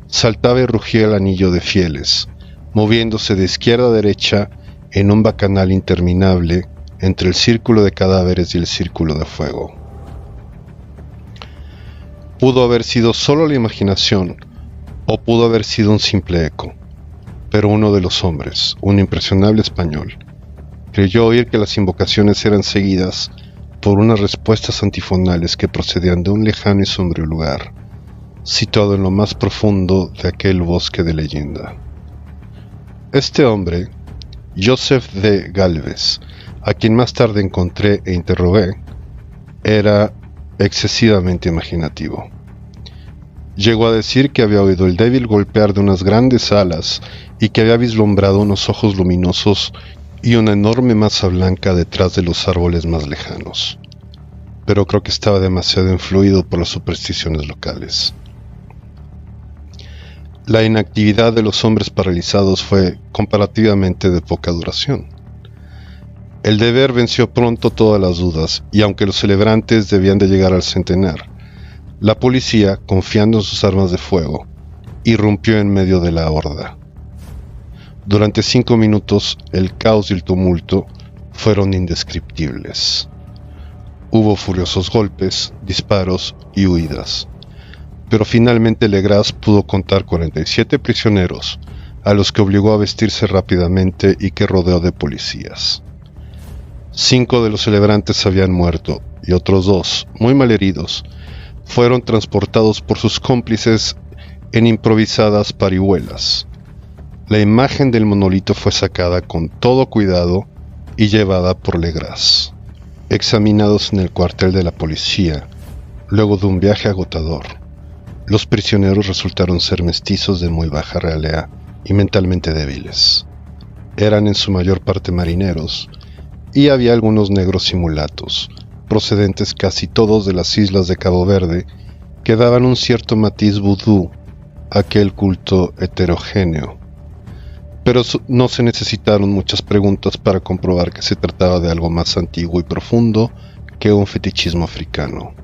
saltaba y rugía el anillo de fieles, moviéndose de izquierda a derecha en un bacanal interminable entre el círculo de cadáveres y el círculo de fuego. Pudo haber sido solo la imaginación, o pudo haber sido un simple eco, pero uno de los hombres, un impresionable español, creyó oír que las invocaciones eran seguidas por unas respuestas antifonales que procedían de un lejano y sombrío lugar, situado en lo más profundo de aquel bosque de leyenda. Este hombre, Joseph de Galvez, a quien más tarde encontré e interrogué, era excesivamente imaginativo. Llegó a decir que había oído el débil golpear de unas grandes alas y que había vislumbrado unos ojos luminosos y una enorme masa blanca detrás de los árboles más lejanos. Pero creo que estaba demasiado influido por las supersticiones locales. La inactividad de los hombres paralizados fue comparativamente de poca duración. El deber venció pronto todas las dudas, y aunque los celebrantes debían de llegar al centenar, la policía, confiando en sus armas de fuego, irrumpió en medio de la horda. Durante 5 minutos, el caos y el tumulto fueron indescriptibles. Hubo furiosos golpes, disparos y huidas. pero finalmente Legras pudo contar 47 prisioneros, a los que obligó a vestirse rápidamente y que rodeó de policías. 5 de los celebrantes habían muerto y otros 2, muy malheridos, fueron transportados por sus cómplices en improvisadas parihuelas. La imagen del monolito fue sacada con todo cuidado y llevada por Legras. Examinados en el cuartel de la policía, luego de un viaje agotador, los prisioneros resultaron ser mestizos de muy baja ralea y mentalmente débiles. Eran en su mayor parte marineros, y había algunos negros y mulatos, procedentes casi todos de las islas de Cabo Verde, que daban un cierto matiz vudú a aquel culto heterogéneo. Pero no se necesitaron muchas preguntas para comprobar que se trataba de algo más antiguo y profundo que un fetichismo africano.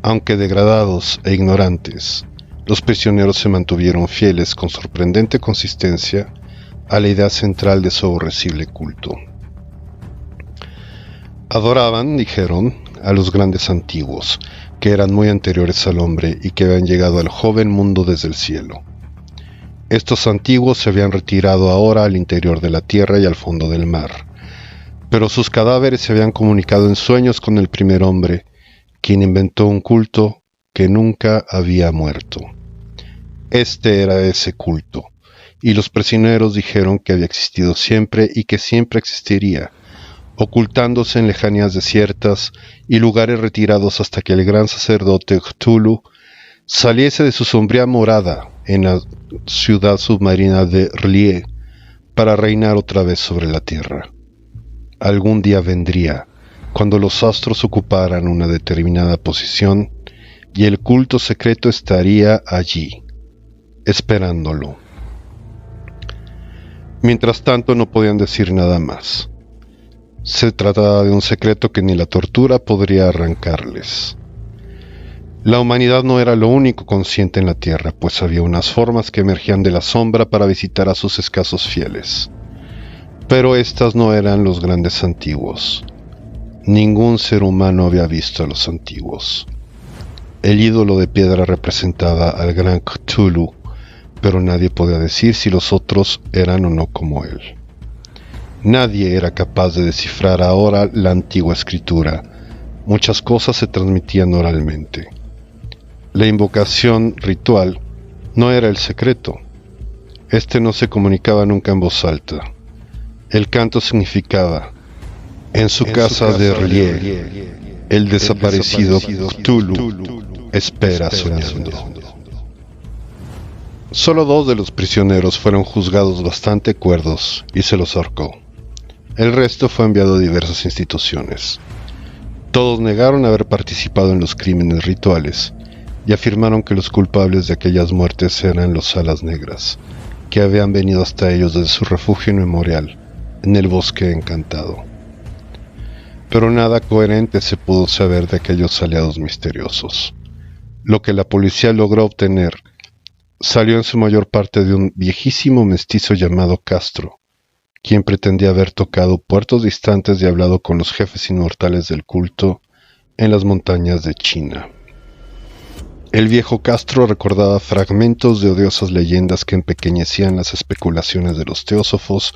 Aunque degradados e ignorantes, los prisioneros se mantuvieron fieles con sorprendente consistencia a la idea central de su aborrecible culto. Adoraban, dijeron, a los grandes antiguos, que eran muy anteriores al hombre y que habían llegado al joven mundo desde el cielo. Estos antiguos se habían retirado ahora al interior de la tierra y al fondo del mar, pero sus cadáveres se habían comunicado en sueños con el primer hombre, quien inventó un culto que nunca había muerto. Este era ese culto, y los prisioneros dijeron que había existido siempre y que siempre existiría, ocultándose en lejanías desiertas y lugares retirados hasta que el gran sacerdote Cthulhu saliese de su sombría morada en la ciudad submarina de R'lyeh para reinar otra vez sobre la tierra. Algún día vendría, cuando los astros ocuparan una determinada posición, y el culto secreto estaría allí, esperándolo. Mientras tanto no podían decir nada más. Se trataba de un secreto que ni la tortura podría arrancarles. La humanidad no era lo único consciente en la Tierra, pues había unas formas que emergían de la sombra para visitar a sus escasos fieles. Pero estas no eran los grandes antiguos. Ningún ser humano había visto a los antiguos. El ídolo de piedra representaba al gran Cthulhu, pero nadie podía decir si los otros eran o no como él. Nadie era capaz de descifrar ahora la antigua escritura. Muchas cosas se transmitían oralmente. La invocación ritual no era el secreto. Este no se comunicaba nunca en voz alta. El canto significaba: en su casa de R'lyeh, el desaparecido Cthulhu espera soñando. Solo 2 de los prisioneros fueron juzgados bastante cuerdos y se los ahorcó. El resto fue enviado a diversas instituciones. Todos negaron haber participado en los crímenes rituales y afirmaron que los culpables de aquellas muertes eran los Alas Negras, que habían venido hasta ellos desde su refugio inmemorial en el bosque encantado. Pero nada coherente se pudo saber de aquellos aliados misteriosos. Lo que la policía logró obtener salió en su mayor parte de un viejísimo mestizo llamado Castro, quien pretendía haber tocado puertos distantes y hablado con los jefes inmortales del culto en las montañas de China. El viejo Castro recordaba fragmentos de odiosas leyendas que empequeñecían las especulaciones de los teósofos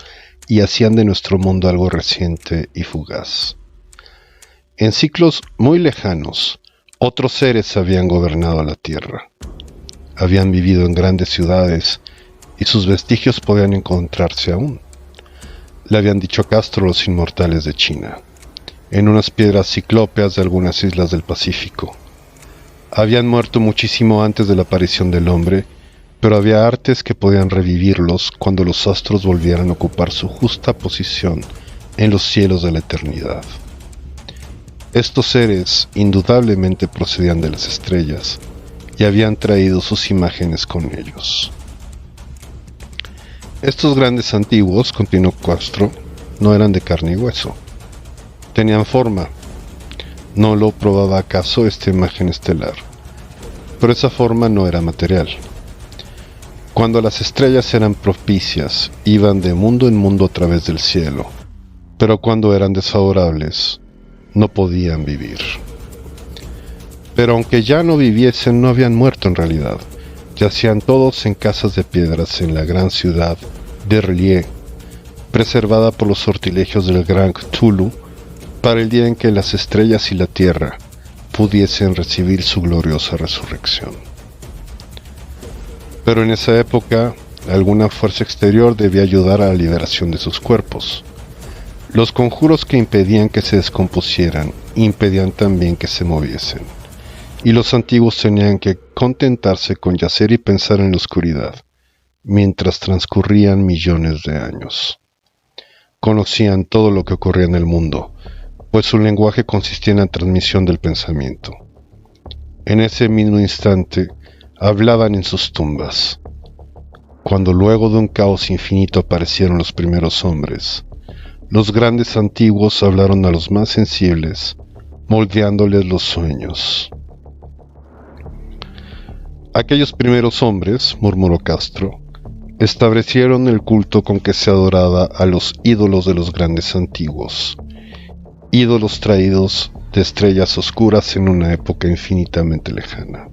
y hacían de nuestro mundo algo reciente y fugaz. En ciclos muy lejanos, otros seres habían gobernado la tierra. Habían vivido en grandes ciudades y sus vestigios podían encontrarse aún. Le habían dicho Castro los inmortales de China, en unas piedras ciclópeas de algunas islas del Pacífico. Habían muerto muchísimo antes de la aparición del hombre, pero había artes que podían revivirlos cuando los astros volvieran a ocupar su justa posición en los cielos de la eternidad. Estos seres indudablemente procedían de las estrellas y habían traído sus imágenes con ellos. Estos grandes antiguos, continuó Castro, no eran de carne y hueso. Tenían forma. ¿No lo probaba acaso esta imagen estelar? Pero esa forma no era material. Cuando las estrellas eran propicias, iban de mundo en mundo a través del cielo, pero cuando eran desfavorables, no podían vivir. Pero aunque ya no viviesen, no habían muerto en realidad. Yacían todos en casas de piedras en la gran ciudad de R'lyeh, preservada por los sortilegios del gran Cthulhu, para el día en que las estrellas y la tierra pudiesen recibir su gloriosa resurrección. Pero en esa época, alguna fuerza exterior debía ayudar a la liberación de sus cuerpos. Los conjuros que impedían que se descompusieran impedían también que se moviesen, y los antiguos tenían que contentarse con yacer y pensar en la oscuridad, mientras transcurrían millones de años. Conocían todo lo que ocurría en el mundo, pues su lenguaje consistía en la transmisión del pensamiento. En ese mismo instante, hablaban en sus tumbas. Cuando luego de un caos infinito aparecieron los primeros hombres, los grandes antiguos hablaron a los más sensibles, moldeándoles los sueños. Aquellos primeros hombres, murmuró Castro, establecieron el culto con que se adoraba a los ídolos de los grandes antiguos, ídolos traídos de estrellas oscuras en una época infinitamente lejana.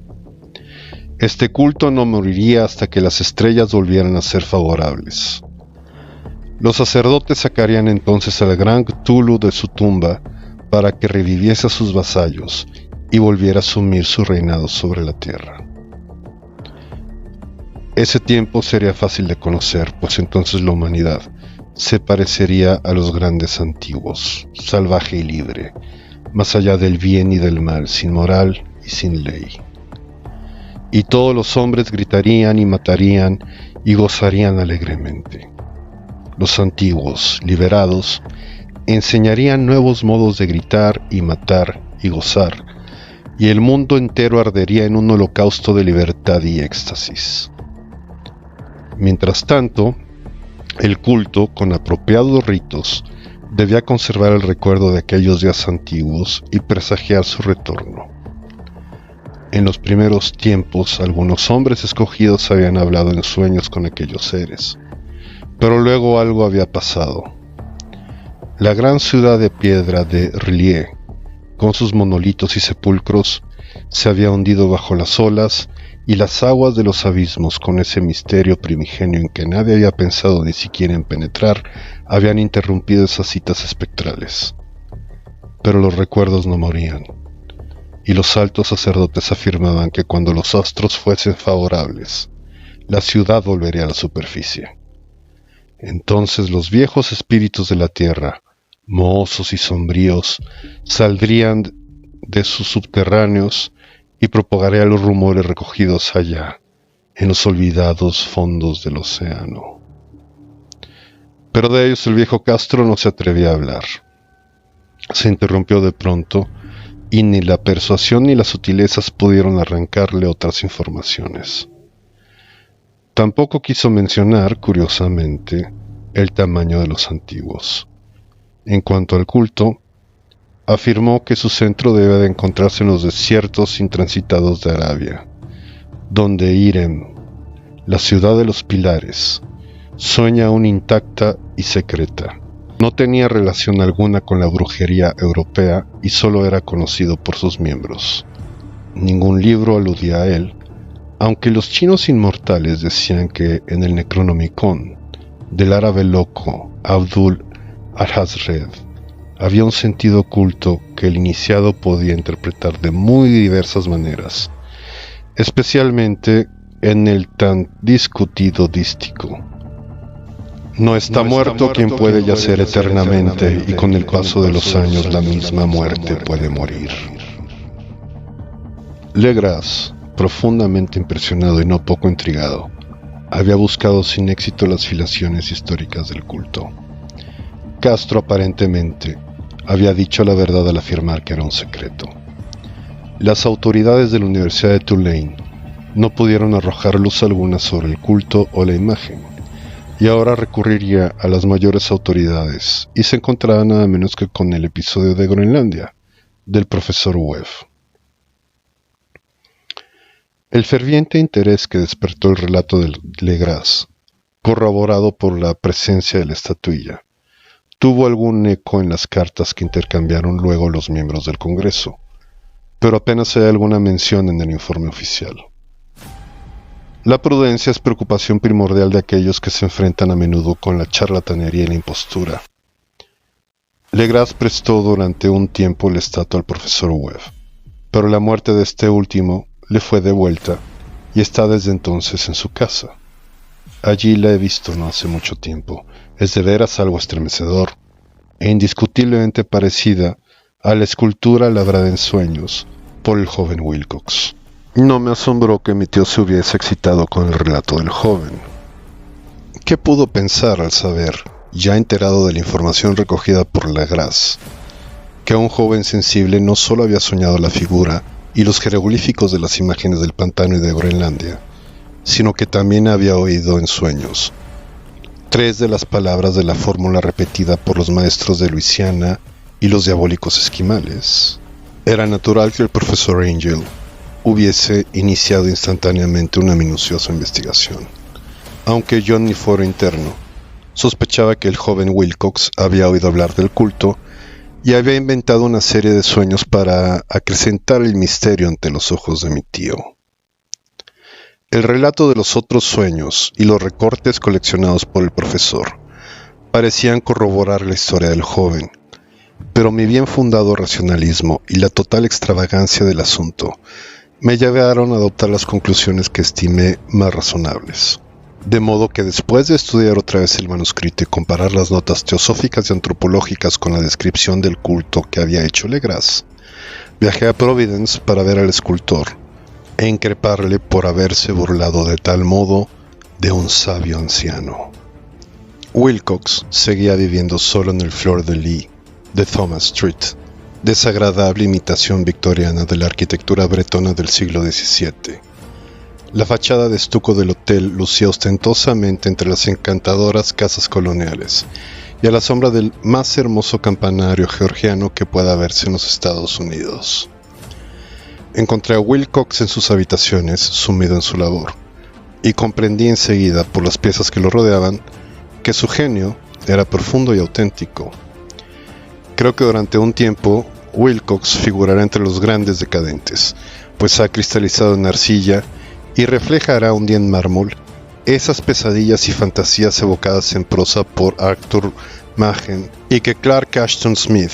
Este culto no moriría hasta que las estrellas volvieran a ser favorables. Los sacerdotes sacarían entonces al gran Cthulhu de su tumba para que reviviese a sus vasallos y volviera a asumir su reinado sobre la tierra. Ese tiempo sería fácil de conocer, pues entonces la humanidad se parecería a los grandes antiguos, salvaje y libre, más allá del bien y del mal, sin moral y sin ley. Y todos los hombres gritarían y matarían y gozarían alegremente. Los antiguos, liberados, enseñarían nuevos modos de gritar y matar y gozar, y el mundo entero ardería en un holocausto de libertad y éxtasis. Mientras tanto, el culto, con apropiados ritos, debía conservar el recuerdo de aquellos días antiguos y presagiar su retorno. En los primeros tiempos, algunos hombres escogidos habían hablado en sueños con aquellos seres, pero luego algo había pasado. La gran ciudad de piedra de R'lyeh, con sus monolitos y sepulcros, se había hundido bajo las olas y las aguas de los abismos, con ese misterio primigenio en que nadie había pensado ni siquiera en penetrar, habían interrumpido esas citas espectrales. Pero los recuerdos no morían, y los altos sacerdotes afirmaban que cuando los astros fuesen favorables, la ciudad volvería a la superficie. Entonces los viejos espíritus de la tierra, mohosos y sombríos, saldrían de sus subterráneos y propagarían los rumores recogidos allá, en los olvidados fondos del océano. Pero de ellos el viejo Castro no se atrevía a hablar. Se interrumpió de pronto, y ni la persuasión ni las sutilezas pudieron arrancarle otras informaciones. Tampoco quiso mencionar, curiosamente, el tamaño de los antiguos. En cuanto al culto, afirmó que su centro debe de encontrarse en los desiertos intransitados de Arabia, donde Irem, la ciudad de los pilares, sueña aún intacta y secreta. No tenía relación alguna con la brujería europea y solo era conocido por sus miembros. Ningún libro aludía a él, aunque los chinos inmortales decían que en el Necronomicon del árabe loco Abdul al-Hazred había un sentido oculto que el iniciado podía interpretar de muy diversas maneras, especialmente en el tan discutido dístico. No está muerto quien puede yacer eternamente, y con el paso de los años la misma muerte puede morir. Legras, profundamente impresionado y no poco intrigado, había buscado sin éxito las filaciones históricas del culto. Castro aparentemente había dicho la verdad al afirmar que era un secreto. Las autoridades de la Universidad de Tulane no pudieron arrojar luz alguna sobre el culto o la imagen, y ahora recurriría a las mayores autoridades, y se encontraba nada menos que con el episodio de Groenlandia, del profesor Webb. El ferviente interés que despertó el relato de Legras, corroborado por la presencia de la estatuilla, tuvo algún eco en las cartas que intercambiaron luego los miembros del Congreso, pero apenas hay alguna mención en el informe oficial. La prudencia es preocupación primordial de aquellos que se enfrentan a menudo con la charlatanería y la impostura. Legras prestó durante un tiempo la estatua al profesor Webb, pero la muerte de este último le fue devuelta y está desde entonces en su casa. Allí la he visto no hace mucho tiempo. Es de veras algo estremecedor e indiscutiblemente parecida a la escultura labrada en sueños por el joven Wilcox. No me asombró que mi tío se hubiese excitado con el relato del joven. ¿Qué pudo pensar al saber, ya enterado de la información recogida por Legras, que un joven sensible no solo había soñado la figura y los jeroglíficos de las imágenes del pantano y de Groenlandia, sino que también había oído en sueños 3 de las palabras de la fórmula repetida por los maestros de Luisiana y los diabólicos esquimales? Era natural que el profesor Angel hubiese iniciado instantáneamente una minuciosa investigación. Aunque yo ni fuera interno, sospechaba que el joven Wilcox había oído hablar del culto y había inventado una serie de sueños para acrecentar el misterio ante los ojos de mi tío. El relato de los otros sueños y los recortes coleccionados por el profesor parecían corroborar la historia del joven, pero mi bien fundado racionalismo y la total extravagancia del asunto me llevaron a adoptar las conclusiones que estimé más razonables. De modo que después de estudiar otra vez el manuscrito y comparar las notas teosóficas y antropológicas con la descripción del culto que había hecho Legras, viajé a Providence para ver al escultor e increparle por haberse burlado de tal modo de un sabio anciano. Wilcox seguía viviendo solo en el Fleur de Lis de Thomas Street, desagradable imitación victoriana de la arquitectura bretona del siglo XVII. La fachada de estuco del hotel lucía ostentosamente entre las encantadoras casas coloniales y a la sombra del más hermoso campanario georgiano que pueda verse en los Estados Unidos. Encontré a Wilcox en sus habitaciones, sumido en su labor, y comprendí enseguida, por las piezas que lo rodeaban, que su genio era profundo y auténtico. Creo que durante un tiempo Wilcox figurará entre los grandes decadentes, pues ha cristalizado en arcilla y reflejará un día en mármol esas pesadillas y fantasías evocadas en prosa por Arthur Machen y que Clark Ashton Smith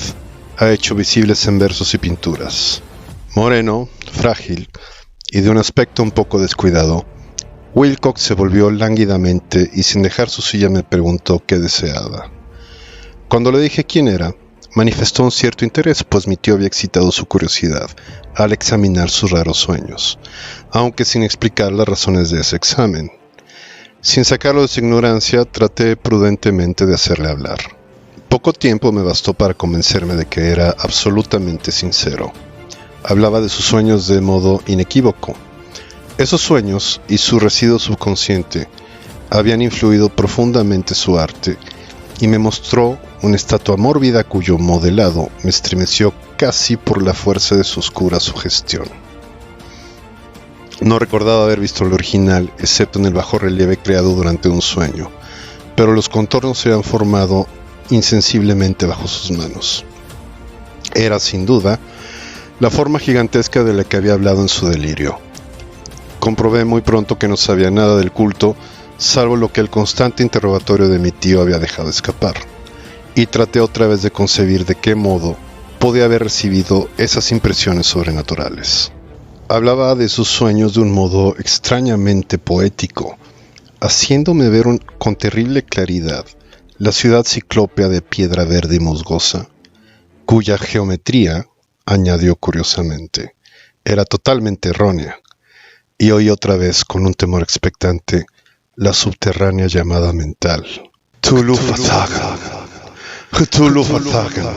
ha hecho visibles en versos y pinturas. Moreno, frágil y de un aspecto un poco descuidado, Wilcox se volvió lánguidamente y sin dejar su silla me preguntó qué deseaba. Cuando le dije quién era, manifestó un cierto interés, pues mi tío había excitado su curiosidad al examinar sus raros sueños, aunque sin explicar las razones de ese examen. Sin sacarlo de su ignorancia, traté prudentemente de hacerle hablar. Poco tiempo me bastó para convencerme de que era absolutamente sincero. Hablaba de sus sueños de modo inequívoco. Esos sueños y su residuo subconsciente habían influido profundamente su arte y me mostró una estatua mórbida cuyo modelado me estremeció casi por la fuerza de su oscura sugestión. No recordaba haber visto el original, excepto en el bajo relieve creado durante un sueño, pero los contornos se habían formado insensiblemente bajo sus manos. Era, sin duda, la forma gigantesca de la que había hablado en su delirio. Comprobé muy pronto que no sabía nada del culto, salvo lo que el constante interrogatorio de mi tío había dejado escapar, y traté otra vez de concebir de qué modo podía haber recibido esas impresiones sobrenaturales. Hablaba de sus sueños de un modo extrañamente poético, haciéndome ver con terrible claridad la ciudad ciclópea de piedra verde y musgosa, cuya geometría, añadió curiosamente, era totalmente errónea, y oí otra vez con un temor expectante la subterránea llamada mental. Tulu-Fathaga. Tulu-Fathaga.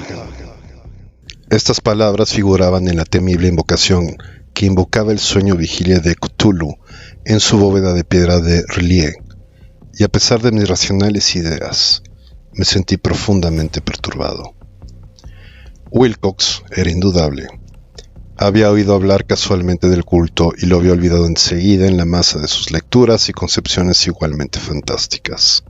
Estas palabras figuraban en la temible invocación que invocaba el sueño vigilia de Cthulhu en su bóveda de piedra de R'lyeh, y a pesar de mis racionales ideas, me sentí profundamente perturbado. Wilcox era indudable. Había oído hablar casualmente del culto y lo había olvidado enseguida en la masa de sus lecturas y concepciones igualmente fantásticas.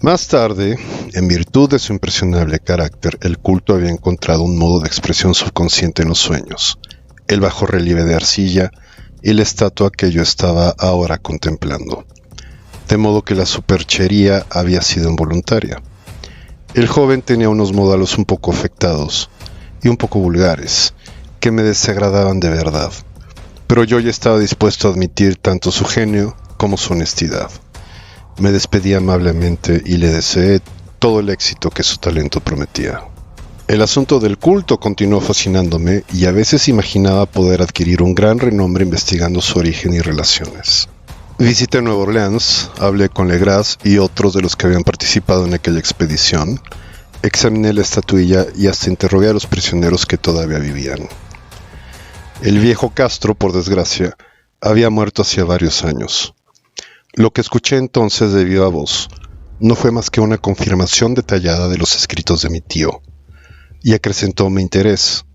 Más tarde, en virtud de su impresionable carácter, el culto había encontrado un modo de expresión subconsciente en los sueños, el bajorrelieve de arcilla y la estatua que yo estaba ahora contemplando. De modo que la superchería había sido involuntaria. El joven tenía unos modales un poco afectados y un poco vulgares, que me desagradaban de verdad, pero yo ya estaba dispuesto a admitir tanto su genio como su honestidad. Me despedí amablemente y le deseé todo el éxito que su talento prometía. El asunto del culto continuó fascinándome y a veces imaginaba poder adquirir un gran renombre investigando su origen y relaciones. Visité Nueva Orleans, hablé con Legras y otros de los que habían participado en aquella expedición, examiné la estatuilla y hasta interrogué a los prisioneros que todavía vivían. El viejo Castro, por desgracia, había muerto hacía varios años. Lo que escuché entonces de viva voz no fue más que una confirmación detallada de los escritos de mi tío, y acrecentó mi interés,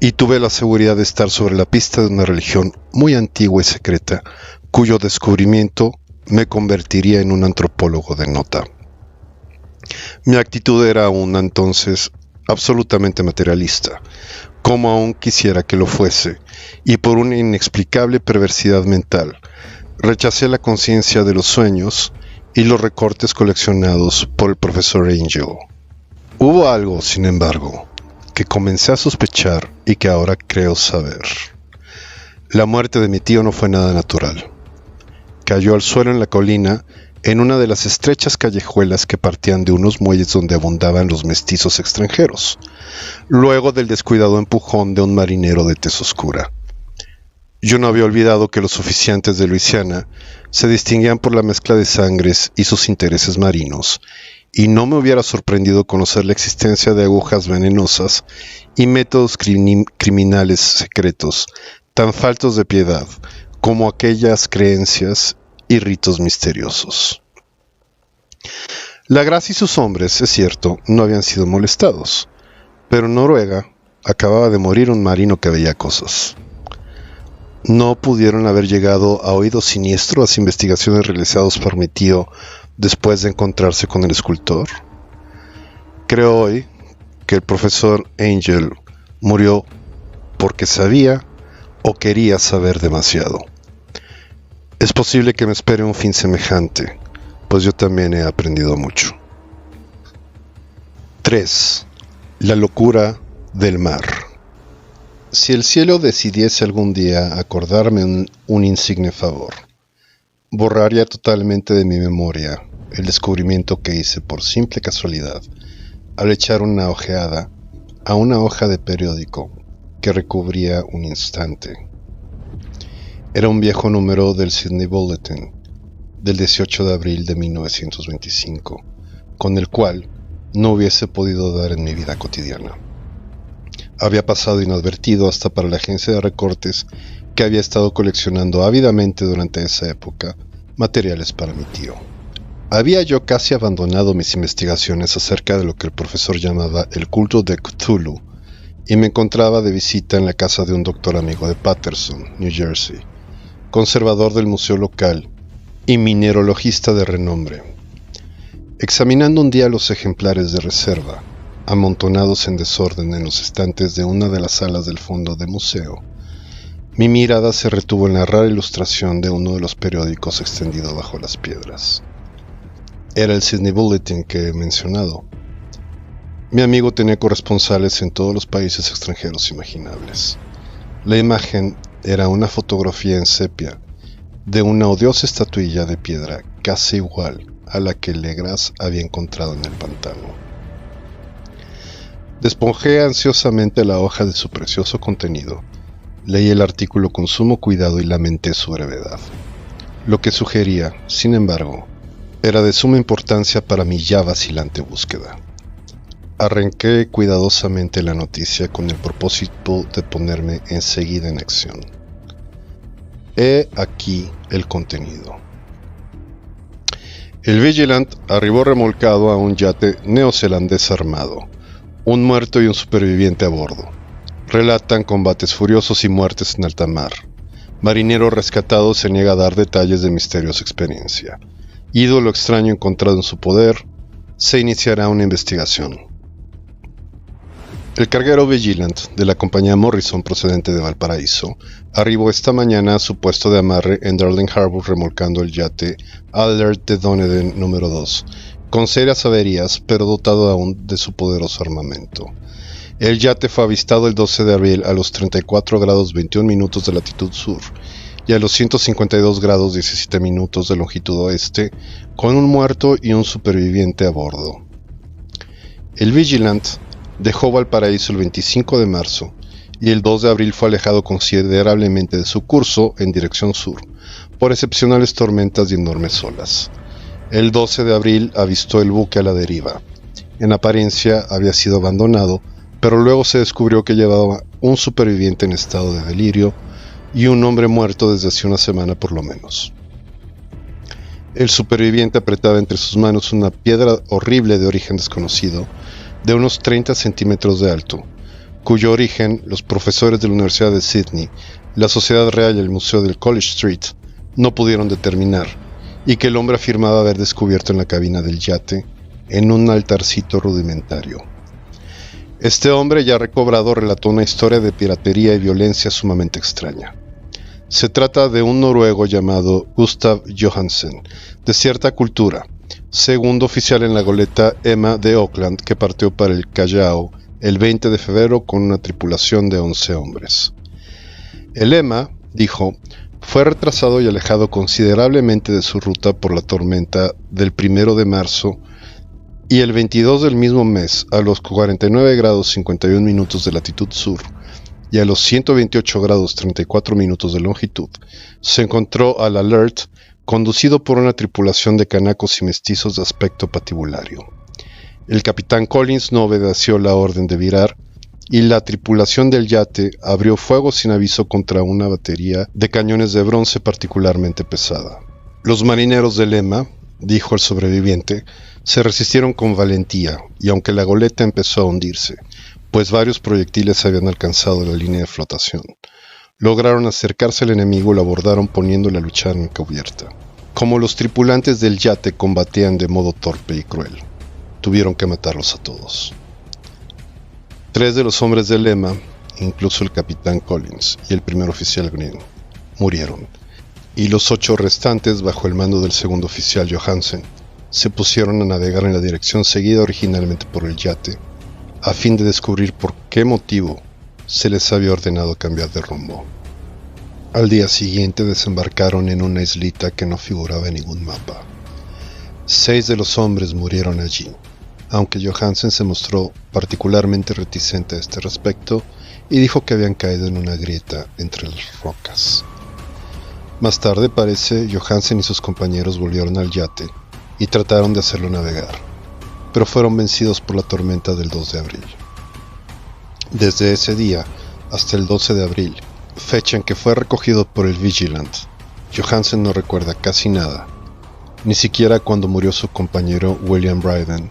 y tuve la seguridad de estar sobre la pista de una religión muy antigua y secreta, cuyo descubrimiento me convertiría en un antropólogo de nota. Mi actitud era aún entonces absolutamente materialista, como aún quisiera que lo fuese, y por una inexplicable perversidad mental, rechacé la conciencia de los sueños y los recortes coleccionados por el profesor Angel. Hubo algo, sin embargo, que comencé a sospechar y que ahora creo saber. La muerte de mi tío no fue nada natural. Cayó al suelo en la colina, en una de las estrechas callejuelas que partían de unos muelles donde abundaban los mestizos extranjeros, luego del descuidado empujón de un marinero de tez oscura. Yo no había olvidado que los oficiantes de Luisiana se distinguían por la mezcla de sangres y sus intereses marinos, y no me hubiera sorprendido conocer la existencia de agujas venenosas y métodos criminales secretos tan faltos de piedad como aquellas creencias y ritos misteriosos. Legras y sus hombres, es cierto, no habían sido molestados, pero en Noruega acababa de morir un marino que veía cosas. ¿No pudieron haber llegado a oídos siniestros las investigaciones realizadas por mi tío después de encontrarse con el escultor? Creo hoy que el profesor Angel murió porque sabía o quería saber demasiado. Es posible que me espere un fin semejante, pues yo también he aprendido mucho. 3. La locura del mar. Si el cielo decidiese algún día acordarme un insigne favor, borraría totalmente de mi memoria el descubrimiento que hice por simple casualidad al echar una ojeada a una hoja de periódico que recubría un instante. Era un viejo número del Sydney Bulletin del 18 de abril de 1925, con el cual no hubiese podido dar en mi vida cotidiana. Había pasado inadvertido hasta para la agencia de recortes que había estado coleccionando ávidamente durante esa época materiales para mi tío. Había yo casi abandonado mis investigaciones acerca de lo que el profesor llamaba el culto de Cthulhu y me encontraba de visita en la casa de un doctor amigo de Paterson, New Jersey, conservador del museo local y mineralogista de renombre. Examinando un día los ejemplares de reserva, amontonados en desorden en los estantes de una de las salas del fondo del museo, mi mirada se retuvo en la rara ilustración de uno de los periódicos extendido bajo las piedras. Era el Sydney Bulletin que he mencionado. Mi amigo tenía corresponsales en todos los países extranjeros imaginables. La imagen era una fotografía en sepia de una odiosa estatuilla de piedra casi igual a la que Legras había encontrado en el pantano. Despojé ansiosamente la hoja de su precioso contenido. Leí el artículo con sumo cuidado y lamenté su brevedad. Lo que sugería, sin embargo, era de suma importancia para mi ya vacilante búsqueda. Arranqué cuidadosamente la noticia con el propósito de ponerme enseguida en acción. He aquí el contenido. El Vigilant arribó remolcado a un yate neozelandés armado. Un muerto y un superviviente a bordo. Relatan combates furiosos y muertes en alta mar. Marinero rescatado se niega a dar detalles de misteriosa experiencia. Ídolo extraño encontrado en su poder. se iniciará una investigación. El carguero Vigilant de la compañía Morrison procedente de Valparaíso arribó esta mañana a su puesto de amarre en Darling Harbour remolcando el yate Alert de Dunedin número 2, con serias averías pero dotado aún de su poderoso armamento. El yate fue avistado el 12 de abril a los 34 grados 21 minutos de latitud sur y a los 152 grados 17 minutos de longitud oeste, con un muerto y un superviviente a bordo. El Vigilant dejó Valparaíso el 25 de marzo y el 2 de abril fue alejado considerablemente de su curso en dirección sur, por excepcionales tormentas y enormes olas. El 12 de abril avistó el buque a la deriva. En apariencia había sido abandonado, pero luego se descubrió que llevaba un superviviente en estado de delirio y un hombre muerto desde hace una semana por lo menos. El superviviente apretaba entre sus manos una piedra horrible de origen desconocido, de unos 30 centímetros de alto, cuyo origen los profesores de la Universidad de Sydney, la Sociedad Real y el Museo del College Street no pudieron determinar, y que el hombre afirmaba haber descubierto en la cabina del yate, en un altarcito rudimentario. Este hombre, ya recobrado, relató una historia de piratería y violencia sumamente extraña. Se trata de un noruego llamado Gustav Johansen, de cierta cultura, segundo oficial en la goleta Emma de Auckland, que partió para el Callao el 20 de febrero con una tripulación de 11 hombres. El Emma, dijo, fue retrasado y alejado considerablemente de su ruta por la tormenta del 1 de marzo y el 22 del mismo mes, a los 49 grados 51 minutos de latitud sur y a los 128 grados 34 minutos de longitud, se encontró al Alert, conducido por una tripulación de canacos y mestizos de aspecto patibulario. El capitán Collins no obedeció la orden de virar y la tripulación del yate abrió fuego sin aviso contra una batería de cañones de bronce particularmente pesada. Los marineros del Emma, dijo el sobreviviente, se resistieron con valentía y aunque la goleta empezó a hundirse, pues varios proyectiles habían alcanzado la línea de flotación, lograron acercarse al enemigo y lo abordaron poniéndole a luchar en cubierta. Como los tripulantes del yate combatían de modo torpe y cruel, tuvieron que matarlos a todos. 3 de los hombres del Emma, incluso el capitán Collins y el primer oficial Green, murieron, y los 8 restantes, bajo el mando del segundo oficial Johansen, se pusieron a navegar en la dirección seguida originalmente por el yate, a fin de descubrir por qué motivo se les había ordenado cambiar de rumbo. Al día siguiente desembarcaron en una islita que no figuraba en ningún mapa. 6 de los hombres murieron allí, aunque Johansen se mostró particularmente reticente a este respecto y dijo que habían caído en una grieta entre las rocas. Más tarde, parece, Johansen y sus compañeros volvieron al yate y trataron de hacerlo navegar, pero fueron vencidos por la tormenta del 2 de abril. Desde ese día hasta el 12 de abril, fecha en que fue recogido por el Vigilant, Johansen no recuerda casi nada, ni siquiera cuando murió su compañero William Bryden.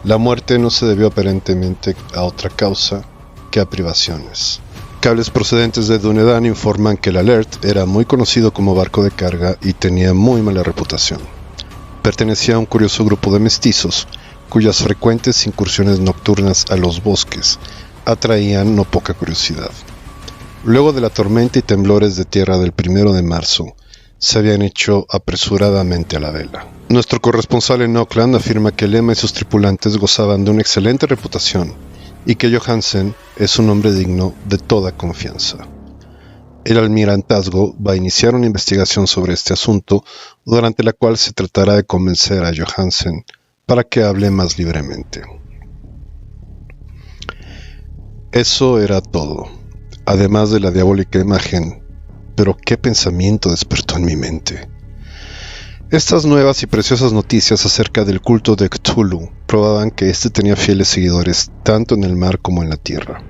La muerte no se debió aparentemente a otra causa que a privaciones. Cables procedentes de Dunedin informan que el Alert era muy conocido como barco de carga y tenía muy mala reputación. Pertenecía a un curioso grupo de mestizos, cuyas frecuentes incursiones nocturnas a los bosques atraían no poca curiosidad. Luego de la tormenta y temblores de tierra del 1 de marzo, se habían hecho apresuradamente a la vela. Nuestro corresponsal en Auckland afirma que el Emma y sus tripulantes gozaban de una excelente reputación y que Johansen es un hombre digno de toda confianza. El almirantazgo va a iniciar una investigación sobre este asunto, durante la cual se tratará de convencer a Johansen para que hable más libremente. Eso era todo, además de la diabólica imagen, pero qué pensamiento despertó en mi mente. Estas nuevas y preciosas noticias acerca del culto de Cthulhu probaban que éste tenía fieles seguidores tanto en el mar como en la tierra.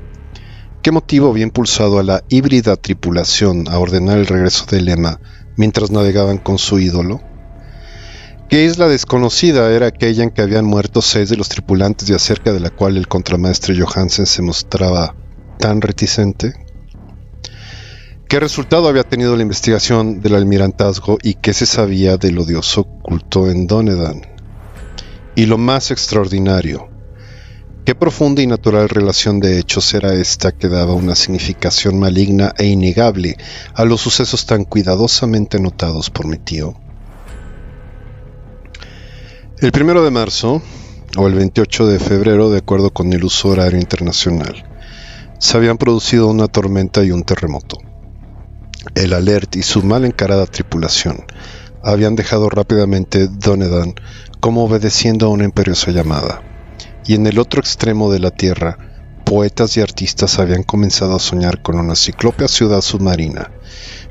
¿Qué motivo había impulsado a la híbrida tripulación a ordenar el regreso del Emma mientras navegaban con su ídolo? ¿Qué isla desconocida era aquella en que habían muerto 6 de los tripulantes y acerca de la cual el contramaestre Johansen se mostraba tan reticente? ¿Qué resultado había tenido la investigación del almirantazgo y qué se sabía del odioso culto en Dunedin? Y lo más extraordinario, qué profunda y natural relación de hechos era esta que daba una significación maligna e innegable a los sucesos tan cuidadosamente notados por mi tío. El 1 de marzo, o el 28 de febrero, de acuerdo con el uso horario internacional, se habían producido una tormenta y un terremoto. El Alert y su mal encarada tripulación habían dejado rápidamente Dunedin como obedeciendo a una imperiosa llamada, y en el otro extremo de la Tierra, poetas y artistas habían comenzado a soñar con una ciclópea ciudad submarina,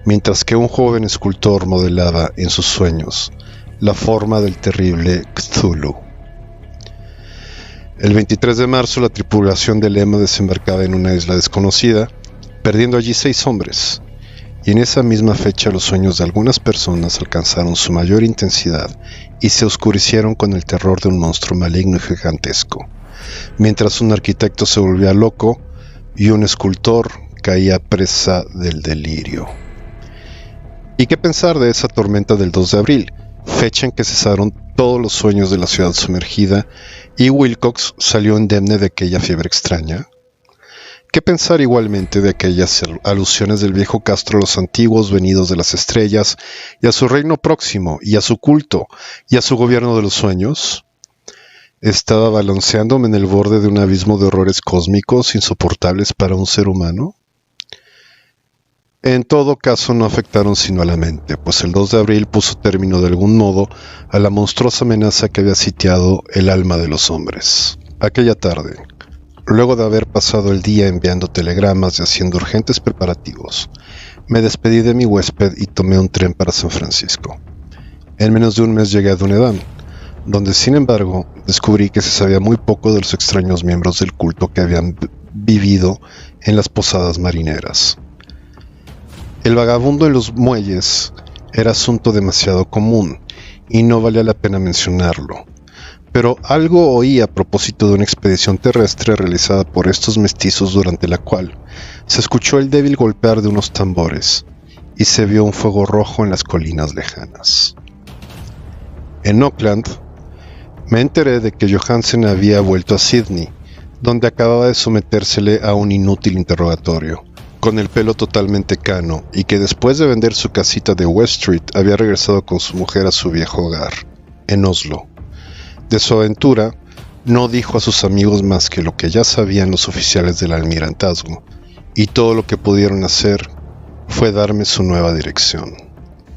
mientras que un joven escultor modelaba en sus sueños la forma del terrible Cthulhu. El 23 de marzo, la tripulación del Emma desembarcaba en una isla desconocida, perdiendo allí 6 hombres. Y en esa misma fecha los sueños de algunas personas alcanzaron su mayor intensidad y se oscurecieron con el terror de un monstruo maligno y gigantesco, mientras un arquitecto se volvía loco y un escultor caía presa del delirio. ¿Y qué pensar de esa tormenta del 2 de abril, fecha en que cesaron todos los sueños de la ciudad sumergida y Wilcox salió indemne de aquella fiebre extraña? ¿Qué pensar igualmente de aquellas alusiones del viejo Castro a los antiguos venidos de las estrellas, y a su reino próximo, y a su culto, y a su gobierno de los sueños? ¿Estaba balanceándome en el borde de un abismo de horrores cósmicos insoportables para un ser humano? En todo caso no afectaron sino a la mente, pues el 2 de abril puso término de algún modo a la monstruosa amenaza que había sitiado el alma de los hombres. Aquella tarde, luego de haber pasado el día enviando telegramas y haciendo urgentes preparativos, me despedí de mi huésped y tomé un tren para San Francisco. En menos de un mes llegué a Dunedin, donde sin embargo descubrí que se sabía muy poco de los extraños miembros del culto que habían vivido en las posadas marineras. El vagabundo en los muelles era asunto demasiado común y no valía la pena mencionarlo. Pero algo oí a propósito de una expedición terrestre realizada por estos mestizos, durante la cual se escuchó el débil golpear de unos tambores y se vio un fuego rojo en las colinas lejanas. En Auckland me enteré de que Johansen había vuelto a Sydney, donde acababa de sometérsele a un inútil interrogatorio, con el pelo totalmente cano, y que después de vender su casita de West Street había regresado con su mujer a su viejo hogar, en Oslo. De su aventura, no dijo a sus amigos más que lo que ya sabían los oficiales del almirantazgo, y todo lo que pudieron hacer fue darme su nueva dirección.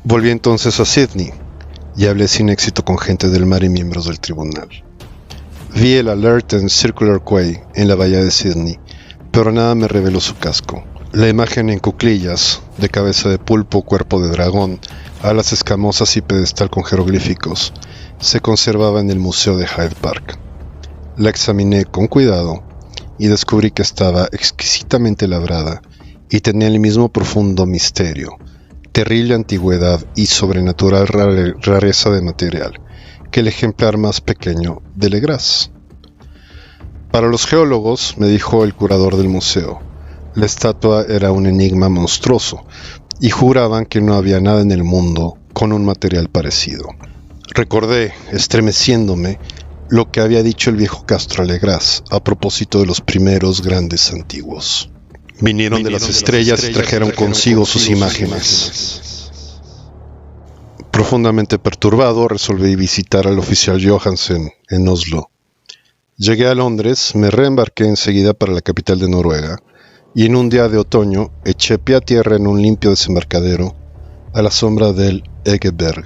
Volví entonces a Sydney, y hablé sin éxito con gente del mar y miembros del tribunal. Vi el Alert en Circular Quay, en la bahía de Sydney, pero nada me reveló su casco. La imagen en cuclillas, de cabeza de pulpo, cuerpo de dragón, alas escamosas y pedestal con jeroglíficos, se conservaba en el Museo de Hyde Park. La examiné con cuidado y descubrí que estaba exquisitamente labrada y tenía el mismo profundo misterio, terrible antigüedad y sobrenatural rareza de material que el ejemplar más pequeño de Legras. Para los geólogos, me dijo el curador del museo, la estatua era un enigma monstruoso y juraban que no había nada en el mundo con un material parecido. Recordé, estremeciéndome, lo que había dicho el viejo Castro a Legras a propósito de los primeros grandes antiguos. Vinieron de las estrellas y trajeron consigo sus imágenes. Profundamente perturbado, resolví visitar al oficial Johansen en Oslo. Llegué a Londres, me reembarqué enseguida para la capital de Noruega, y en un día de otoño eché pie a tierra en un limpio desembarcadero a la sombra del Egeberg.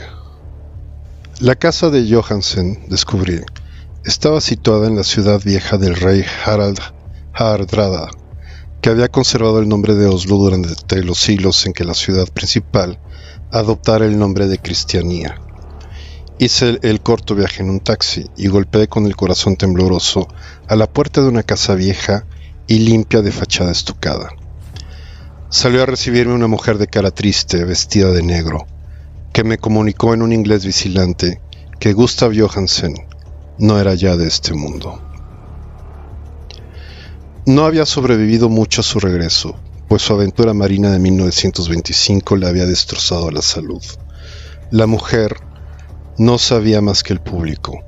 La casa de Johansen, descubrí, estaba situada en la ciudad vieja del rey Harald Hardrada, que había conservado el nombre de Oslo durante los siglos en que la ciudad principal adoptara el nombre de Cristianía. Hice el corto viaje en un taxi y golpeé con el corazón tembloroso a la puerta de una casa vieja y limpia de fachada estucada. Salió a recibirme una mujer de cara triste, vestida de negro, que me comunicó en un inglés vacilante que Gustav Johansen no era ya de este mundo. No había sobrevivido mucho a su regreso, pues su aventura marina de 1925 le había destrozado la salud. La mujer no sabía más que el público,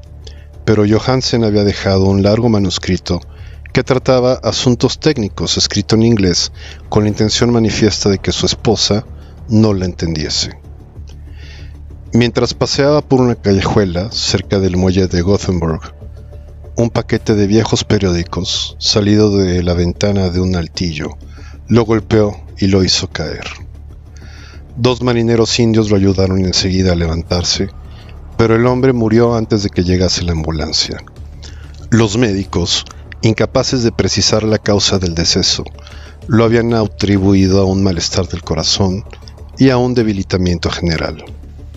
pero Johansen había dejado un largo manuscrito que trataba asuntos técnicos escrito en inglés con la intención manifiesta de que su esposa no la entendiese. Mientras paseaba por una callejuela cerca del muelle de Gothenburg, un paquete de viejos periódicos, salido de la ventana de un altillo, lo golpeó y lo hizo caer. 2 marineros indios lo ayudaron enseguida a levantarse, pero el hombre murió antes de que llegase la ambulancia. Los médicos, incapaces de precisar la causa del deceso, lo habían atribuido a un malestar del corazón y a un debilitamiento general.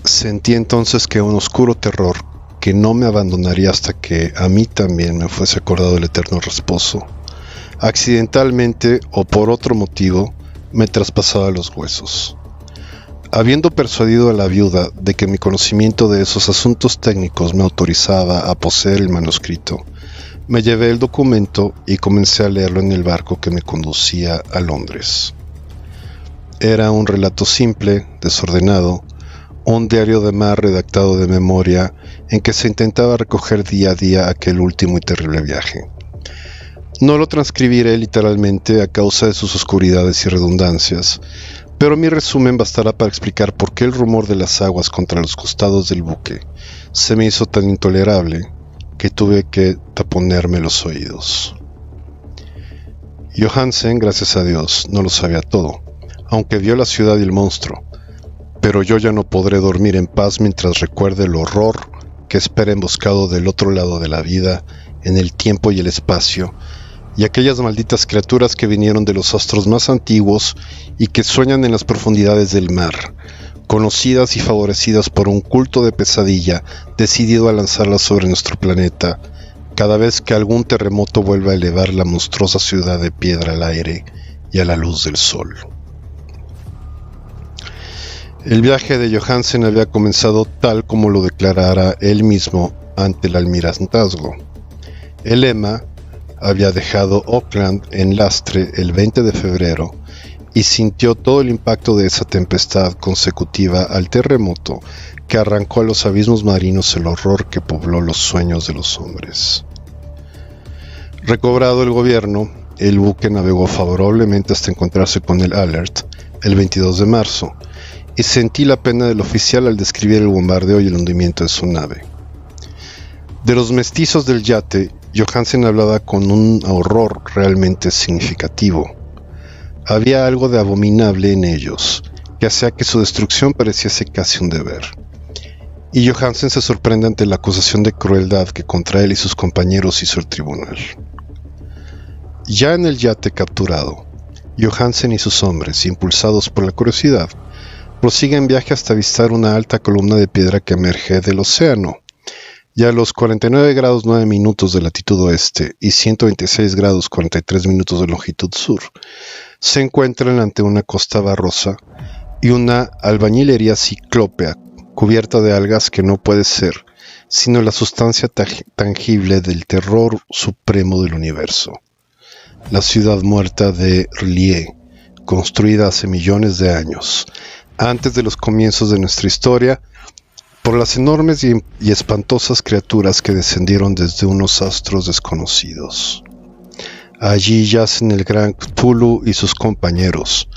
Sentí entonces que un oscuro terror, que no me abandonaría hasta que a mí también me fuese acordado el eterno reposo, accidentalmente o por otro motivo, me traspasaba los huesos. Habiendo persuadido a la viuda de que mi conocimiento de esos asuntos técnicos me autorizaba a poseer el manuscrito, me llevé el documento y comencé a leerlo en el barco que me conducía a Londres. Era un relato simple, desordenado, un diario de mar redactado de memoria en que se intentaba recoger día a día aquel último y terrible viaje. No lo transcribiré literalmente a causa de sus oscuridades y redundancias, pero mi resumen bastará para explicar por qué el rumor de las aguas contra los costados del buque se me hizo tan intolerable que tuve que taponerme los oídos. Johansen, gracias a Dios, no lo sabía todo, aunque vio la ciudad y el monstruo, pero yo ya no podré dormir en paz mientras recuerde el horror que espera emboscado del otro lado de la vida, en el tiempo y el espacio, y aquellas malditas criaturas que vinieron de los astros más antiguos y que sueñan en las profundidades del mar, conocidas y favorecidas por un culto de pesadilla decidido a lanzarlas sobre nuestro planeta, cada vez que algún terremoto vuelva a elevar la monstruosa ciudad de piedra al aire y a la luz del sol. El viaje de Johansen había comenzado tal como lo declarara él mismo ante el almirantazgo. El Emma había dejado Auckland en lastre el 20 de febrero y sintió todo el impacto de esa tempestad consecutiva al terremoto que arrancó a los abismos marinos el horror que pobló los sueños de los hombres. Recobrado el gobierno, el buque navegó favorablemente hasta encontrarse con el Alert el 22 de marzo, y sentí la pena del oficial al describir el bombardeo y el hundimiento de su nave. De los mestizos del yate, Johansen hablaba con un horror realmente significativo. Había algo de abominable en ellos, que hacía que su destrucción pareciese casi un deber. Y Johansen se sorprende ante la acusación de crueldad que contra él y sus compañeros hizo el tribunal. Ya en el yate capturado, Johansen y sus hombres, impulsados por la curiosidad, prosiguen viaje hasta avistar una alta columna de piedra que emerge del océano, y a los 49 grados 9 minutos de latitud oeste y 126 grados 43 minutos de longitud sur, se encuentran ante una costa barrosa y una albañilería ciclópea cubierta de algas que no puede ser sino la sustancia tangible del terror supremo del universo. La ciudad muerta de R'lyeh, construida hace millones de años, antes de los comienzos de nuestra historia, por las enormes y espantosas criaturas que descendieron desde unos astros desconocidos. Allí yacen el gran Cthulhu y sus compañeros,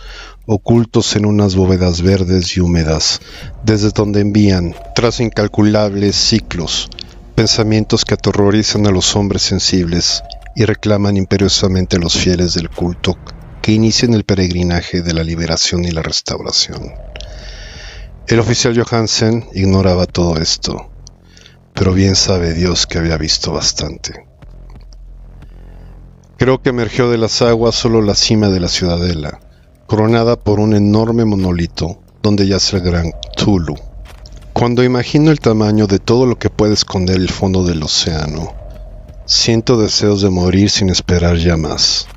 ocultos en unas bóvedas verdes y húmedas, desde donde envían, tras incalculables ciclos, pensamientos que aterrorizan a los hombres sensibles y reclaman imperiosamente a los fieles del culto que inician el peregrinaje de la liberación y la restauración. El oficial Johansen ignoraba todo esto, pero bien sabe Dios que había visto bastante. Creo que emergió de las aguas solo la cima de la ciudadela, coronada por un enorme monolito donde yace el gran Cthulhu. Cuando imagino el tamaño de todo lo que puede esconder el fondo del océano, siento deseos de morir sin esperar ya más.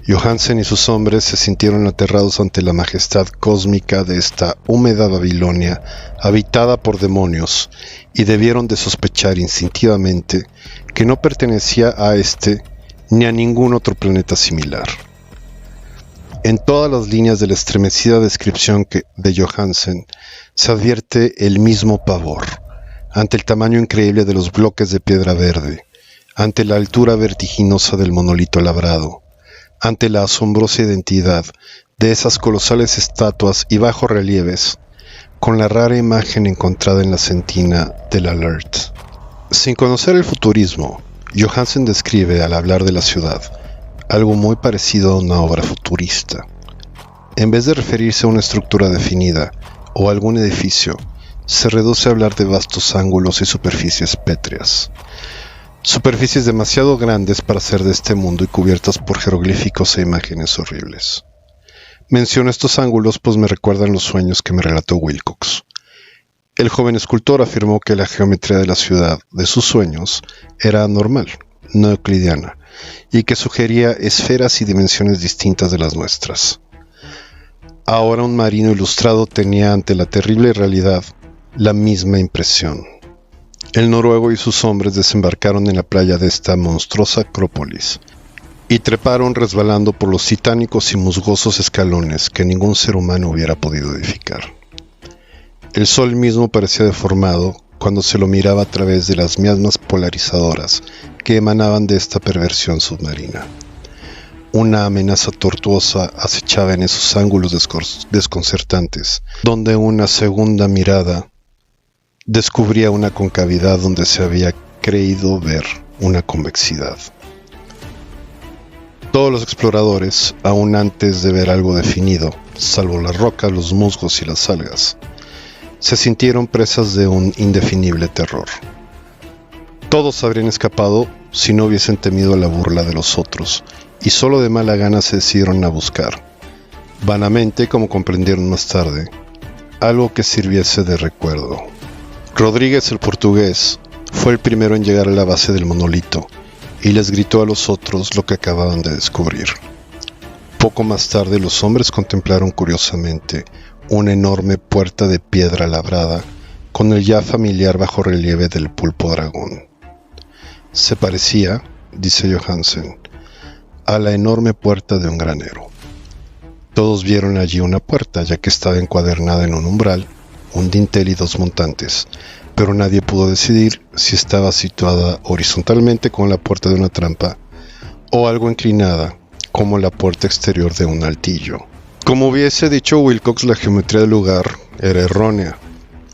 Johansen y sus hombres se sintieron aterrados ante la majestad cósmica de esta húmeda Babilonia habitada por demonios y debieron de sospechar instintivamente que no pertenecía a este ni a ningún otro planeta similar. En todas las líneas de la estremecida descripción de Johansen se advierte el mismo pavor, ante el tamaño increíble de los bloques de piedra verde, ante la altura vertiginosa del monolito labrado, ante la asombrosa identidad de esas colosales estatuas y bajorrelieves, con la rara imagen encontrada en la sentina del Alert. Sin conocer el futurismo, Johansen describe, al hablar de la ciudad, algo muy parecido a una obra futurista. En vez de referirse a una estructura definida o a algún edificio, se reduce a hablar de vastos ángulos y superficies pétreas. Superficies demasiado grandes para ser de este mundo y cubiertas por jeroglíficos e imágenes horribles. Menciono estos ángulos pues me recuerdan los sueños que me relató Wilcox. El joven escultor afirmó que la geometría de la ciudad de sus sueños era anormal, no euclidiana, y que sugería esferas y dimensiones distintas de las nuestras. Ahora un marino ilustrado tenía ante la terrible realidad la misma impresión. El noruego y sus hombres desembarcaron en la playa de esta monstruosa acrópolis y treparon resbalando por los titánicos y musgosos escalones que ningún ser humano hubiera podido edificar. El sol mismo parecía deformado cuando se lo miraba a través de las miasmas polarizadoras que emanaban de esta perversión submarina. Una amenaza tortuosa acechaba en esos ángulos desconcertantes, donde una segunda mirada descubría una concavidad donde se había creído ver una convexidad. Todos los exploradores, aún antes de ver algo definido, salvo las rocas, los musgos y las algas, se sintieron presas de un indefinible terror. Todos habrían escapado si no hubiesen temido la burla de los otros, y solo de mala gana se decidieron a buscar, vanamente como comprendieron más tarde, algo que sirviese de recuerdo. Rodríguez el portugués fue el primero en llegar a la base del monolito y les gritó a los otros lo que acababan de descubrir. Poco más tarde los hombres contemplaron curiosamente una enorme puerta de piedra labrada con el ya familiar bajorrelieve del pulpo dragón. Se parecía, dice Johansen, a la enorme puerta de un granero. Todos vieron allí una puerta, ya que estaba encuadernada en un umbral, un dintel y dos montantes, pero nadie pudo decidir si estaba situada horizontalmente como la puerta de una trampa o algo inclinada como la puerta exterior de un altillo. Como hubiese dicho Wilcox, la geometría del lugar era errónea.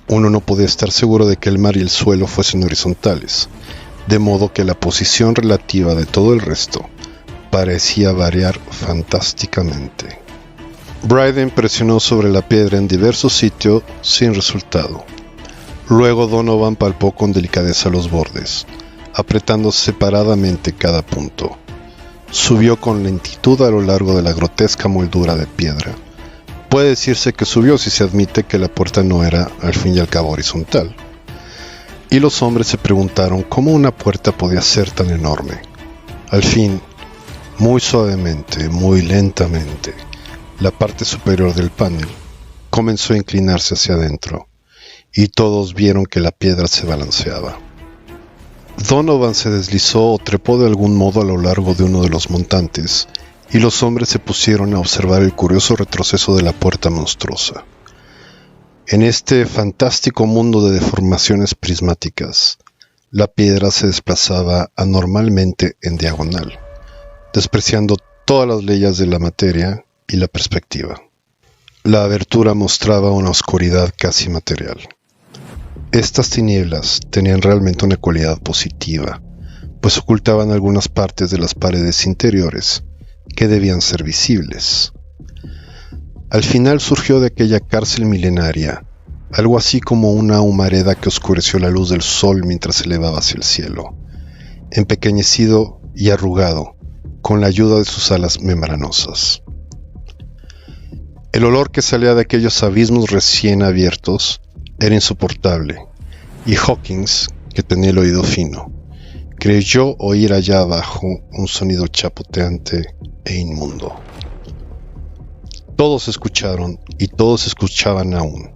Uno no podía estar seguro de que el mar y el suelo fuesen horizontales, de modo que la posición relativa de todo el resto parecía variar fantásticamente. Bryden presionó sobre la piedra en diversos sitios sin resultado. Luego Donovan palpó con delicadeza los bordes, apretando separadamente cada punto. Subió con lentitud a lo largo de la grotesca moldura de piedra. Puede decirse que subió si se admite que la puerta no era, al fin y al cabo, horizontal. Y los hombres se preguntaron cómo una puerta podía ser tan enorme. Al fin, muy suavemente, muy lentamente, la parte superior del panel comenzó a inclinarse hacia adentro, y todos vieron que la piedra se balanceaba. Donovan se deslizó o trepó de algún modo a lo largo de uno de los montantes, y los hombres se pusieron a observar el curioso retroceso de la puerta monstruosa. En este fantástico mundo de deformaciones prismáticas, la piedra se desplazaba anormalmente en diagonal, despreciando todas las leyes de la materia y la perspectiva. La abertura mostraba una oscuridad casi material. Estas tinieblas tenían realmente una cualidad positiva, pues ocultaban algunas partes de las paredes interiores que debían ser visibles. Al final surgió de aquella cárcel milenaria algo así como una humareda que oscureció la luz del sol mientras se elevaba hacia el cielo, empequeñecido y arrugado con la ayuda de sus alas membranosas. El olor que salía de aquellos abismos recién abiertos era insoportable, y Hawkins, que tenía el oído fino, creyó oír allá abajo un sonido chapoteante e inmundo. Todos escucharon, y todos escuchaban aún,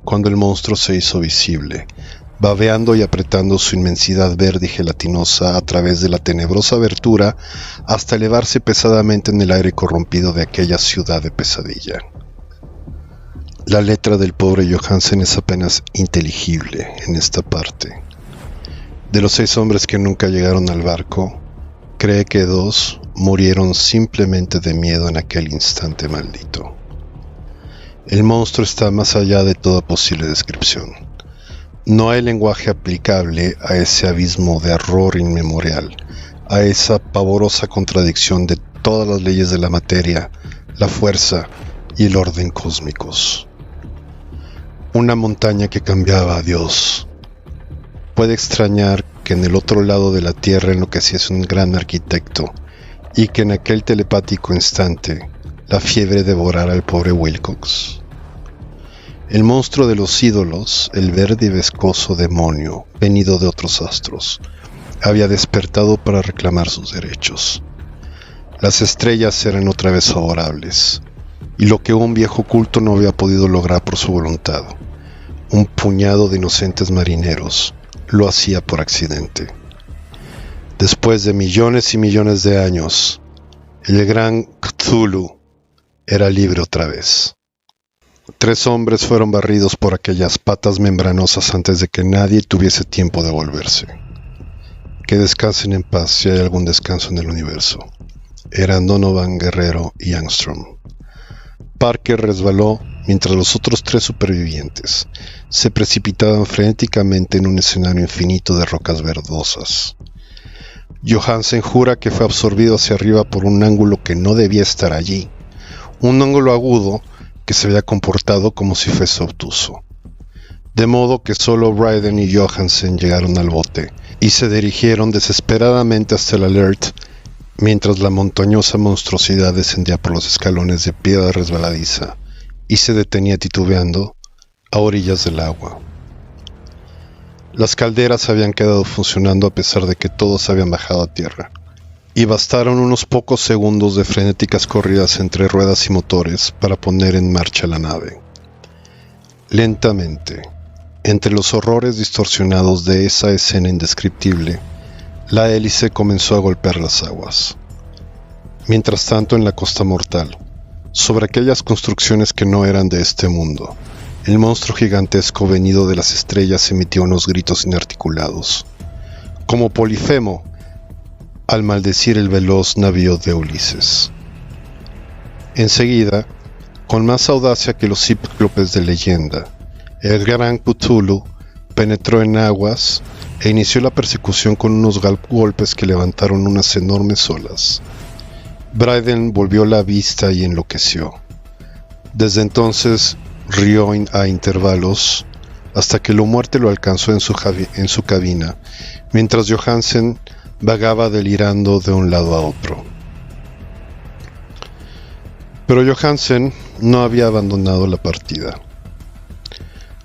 cuando el monstruo se hizo visible, babeando y apretando su inmensidad verde y gelatinosa a través de la tenebrosa abertura hasta elevarse pesadamente en el aire corrompido de aquella ciudad de pesadilla. La letra del pobre Johansen es apenas inteligible en esta parte. De los 6 hombres que nunca llegaron al barco, cree que 2 murieron simplemente de miedo en aquel instante maldito. El monstruo está más allá de toda posible descripción. No hay lenguaje aplicable a ese abismo de horror inmemorial, a esa pavorosa contradicción de todas las leyes de la materia, la fuerza y el orden cósmicos. Una montaña que cambiaba a Dios. Puede extrañar que en el otro lado de la tierra enloqueciese un gran arquitecto y que en aquel telepático instante la fiebre devorara al pobre Wilcox. El monstruo de los ídolos, el verde y viscoso demonio venido de otros astros, había despertado para reclamar sus derechos. Las estrellas eran otra vez favorables, y lo que un viejo culto no había podido lograr por su voluntad, un puñado de inocentes marineros lo hacía por accidente. Después de millones y millones de años, el gran Cthulhu era libre otra vez. 3 hombres fueron barridos por aquellas patas membranosas antes de que nadie tuviese tiempo de volverse. Que descansen en paz si hay algún descanso en el universo. Eran Donovan, Guerrero y Angstrom. Parker resbaló mientras los otros 3 supervivientes se precipitaban frenéticamente en un escenario infinito de rocas verdosas. Johansen jura que fue absorbido hacia arriba por un ángulo que no debía estar allí, un ángulo agudo que se había comportado como si fuese obtuso. De modo que solo Bryden y Johansen llegaron al bote y se dirigieron desesperadamente hasta el Alert mientras la montañosa monstruosidad descendía por los escalones de piedra resbaladiza y se detenía titubeando a orillas del agua. Las calderas habían quedado funcionando a pesar de que todos habían bajado a tierra, y bastaron unos pocos segundos de frenéticas corridas entre ruedas y motores para poner en marcha la nave. Lentamente, entre los horrores distorsionados de esa escena indescriptible, la hélice comenzó a golpear las aguas. Mientras tanto, en la costa mortal, sobre aquellas construcciones que no eran de este mundo, el monstruo gigantesco venido de las estrellas emitió unos gritos inarticulados, como Polifemo al maldecir el veloz navío de Ulises. Enseguida, con más audacia que los cíclopes de leyenda, el gran Cthulhu penetró en aguas e inició la persecución con unos golpes que levantaron unas enormes olas. Bryden volvió la vista y enloqueció. Desde entonces rió a intervalos hasta que la muerte lo alcanzó en su cabina, mientras Johansen vagaba delirando de un lado a otro. Pero Johansen no había abandonado la partida.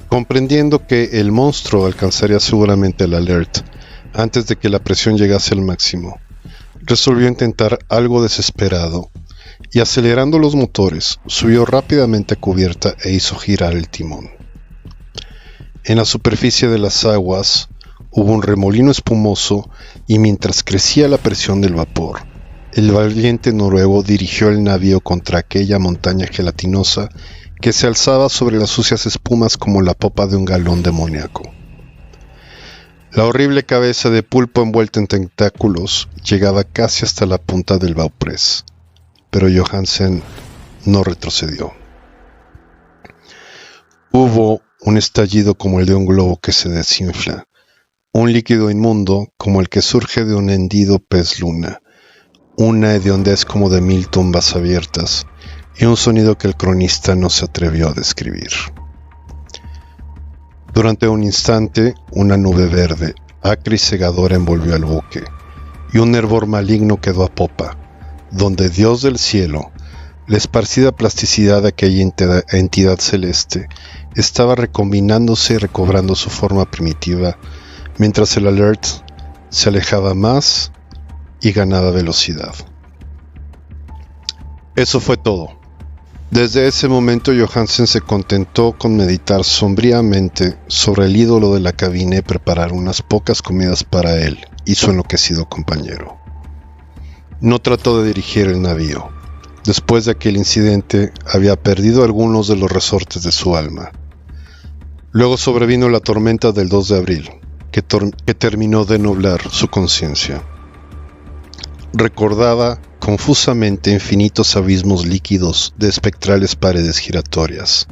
Comprendiendo que el monstruo alcanzaría seguramente el Alert antes de que la presión llegase al máximo, resolvió intentar algo desesperado y, acelerando los motores, subió rápidamente a cubierta e hizo girar el timón. En la superficie de las aguas hubo un remolino espumoso y mientras crecía la presión del vapor, el valiente noruego dirigió el navío contra aquella montaña gelatinosa que se alzaba sobre las sucias espumas como la popa de un galón demoníaco. La horrible cabeza de pulpo envuelta en tentáculos llegaba casi hasta la punta del bauprés, pero Johansen no retrocedió. Hubo un estallido como el de un globo que se desinfla, un líquido inmundo como el que surge de un hendido pez luna, una hediondez como de 1000 tumbas abiertas y un sonido que el cronista no se atrevió a describir. Durante un instante, una nube verde, acre y cegadora envolvió al buque, y un hervor maligno quedó a popa, donde Dios del cielo, la esparcida plasticidad de aquella entidad celeste, estaba recombinándose y recobrando su forma primitiva, mientras el Alert se alejaba más y ganaba velocidad. Eso fue todo. Desde ese momento Johansen se contentó con meditar sombríamente sobre el ídolo de la cabina y preparar unas pocas comidas para él y su enloquecido compañero. No trató de dirigir el navío. después de aquel incidente, había perdido algunos de los resortes de su alma. Luego sobrevino la tormenta del 2 de abril, que terminó de nublar su conciencia. Recordaba confusamente infinitos abismos líquidos de espectrales paredes giratorias,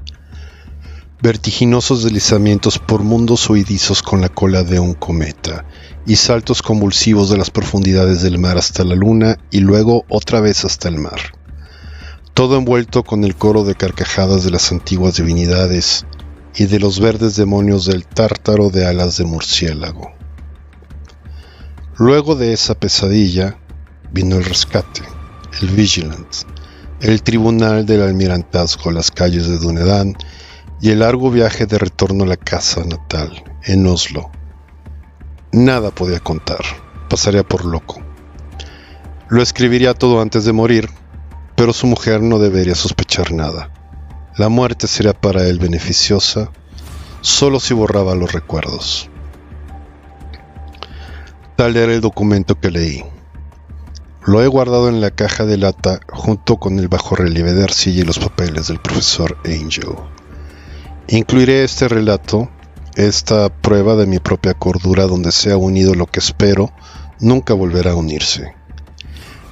vertiginosos deslizamientos por mundos huidizos con la cola de un cometa, y saltos convulsivos de las profundidades del mar hasta la luna y luego otra vez hasta el mar. Todo envuelto con el coro de carcajadas de las antiguas divinidades y de los verdes demonios del tártaro de alas de murciélago. Luego de esa pesadilla vino el rescate, el Vigilant, el tribunal del almirantazgo, las calles de Dúnedain y el largo viaje de retorno a la casa natal, en Oslo. Nada podía contar, pasaría por loco. Lo escribiría todo antes de morir, pero su mujer no debería sospechar nada. La muerte sería para él beneficiosa, solo si borraba los recuerdos. Tal era el documento que leí. Lo he guardado en la caja de lata junto con el bajorrelieve de arcilla y los papeles del profesor Angel. Incluiré este relato, esta prueba de mi propia cordura donde se ha unido lo que espero nunca volverá a unirse.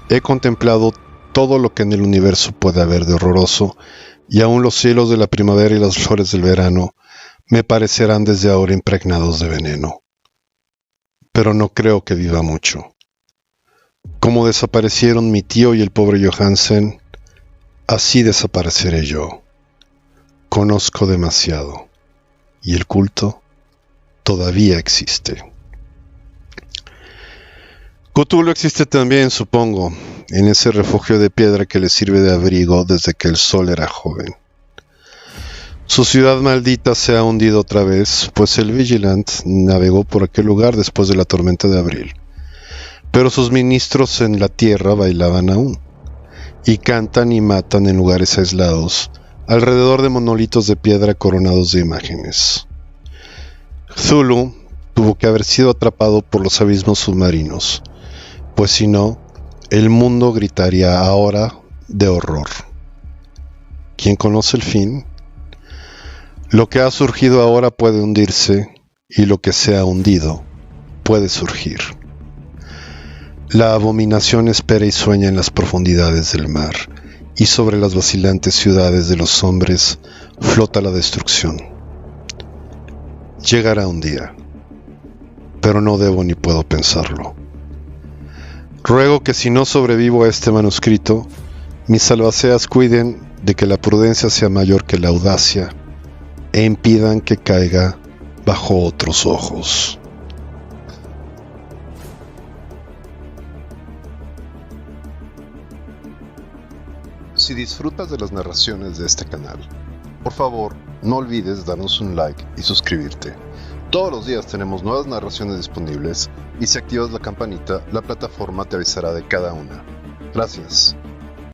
He contemplado todo lo que en el universo puede haber de horroroso, y aún los cielos de la primavera y las flores del verano me parecerán desde ahora impregnados de veneno. Pero no creo que viva mucho. Como desaparecieron mi tío y el pobre Johansen, así desapareceré yo. Conozco demasiado, y el culto todavía existe. Cthulhu existe también, supongo, en ese refugio de piedra que le sirve de abrigo desde que el sol era joven. Su ciudad maldita se ha hundido otra vez, pues el Vigilant navegó por aquel lugar después de la tormenta de abril. Pero sus ministros en la tierra bailaban aún, y cantan y matan en lugares aislados, alrededor de monolitos de piedra coronados de imágenes. Cthulhu tuvo que haber sido atrapado por los abismos submarinos, pues si no, el mundo gritaría ahora de horror. ¿Quién conoce el fin? Lo que ha surgido ahora puede hundirse, y lo que se ha hundido puede surgir. La abominación espera y sueña en las profundidades del mar, y sobre las vacilantes ciudades de los hombres flota la destrucción. Llegará un día, pero no debo ni puedo pensarlo. Ruego que si no sobrevivo a este manuscrito, mis albaceas cuiden de que la prudencia sea mayor que la audacia e impidan que caiga bajo otros ojos. Si disfrutas de las narraciones de este canal, por favor, no olvides darnos un like y suscribirte. Todos los días tenemos nuevas narraciones disponibles y si activas la campanita, la plataforma te avisará de cada una. Gracias.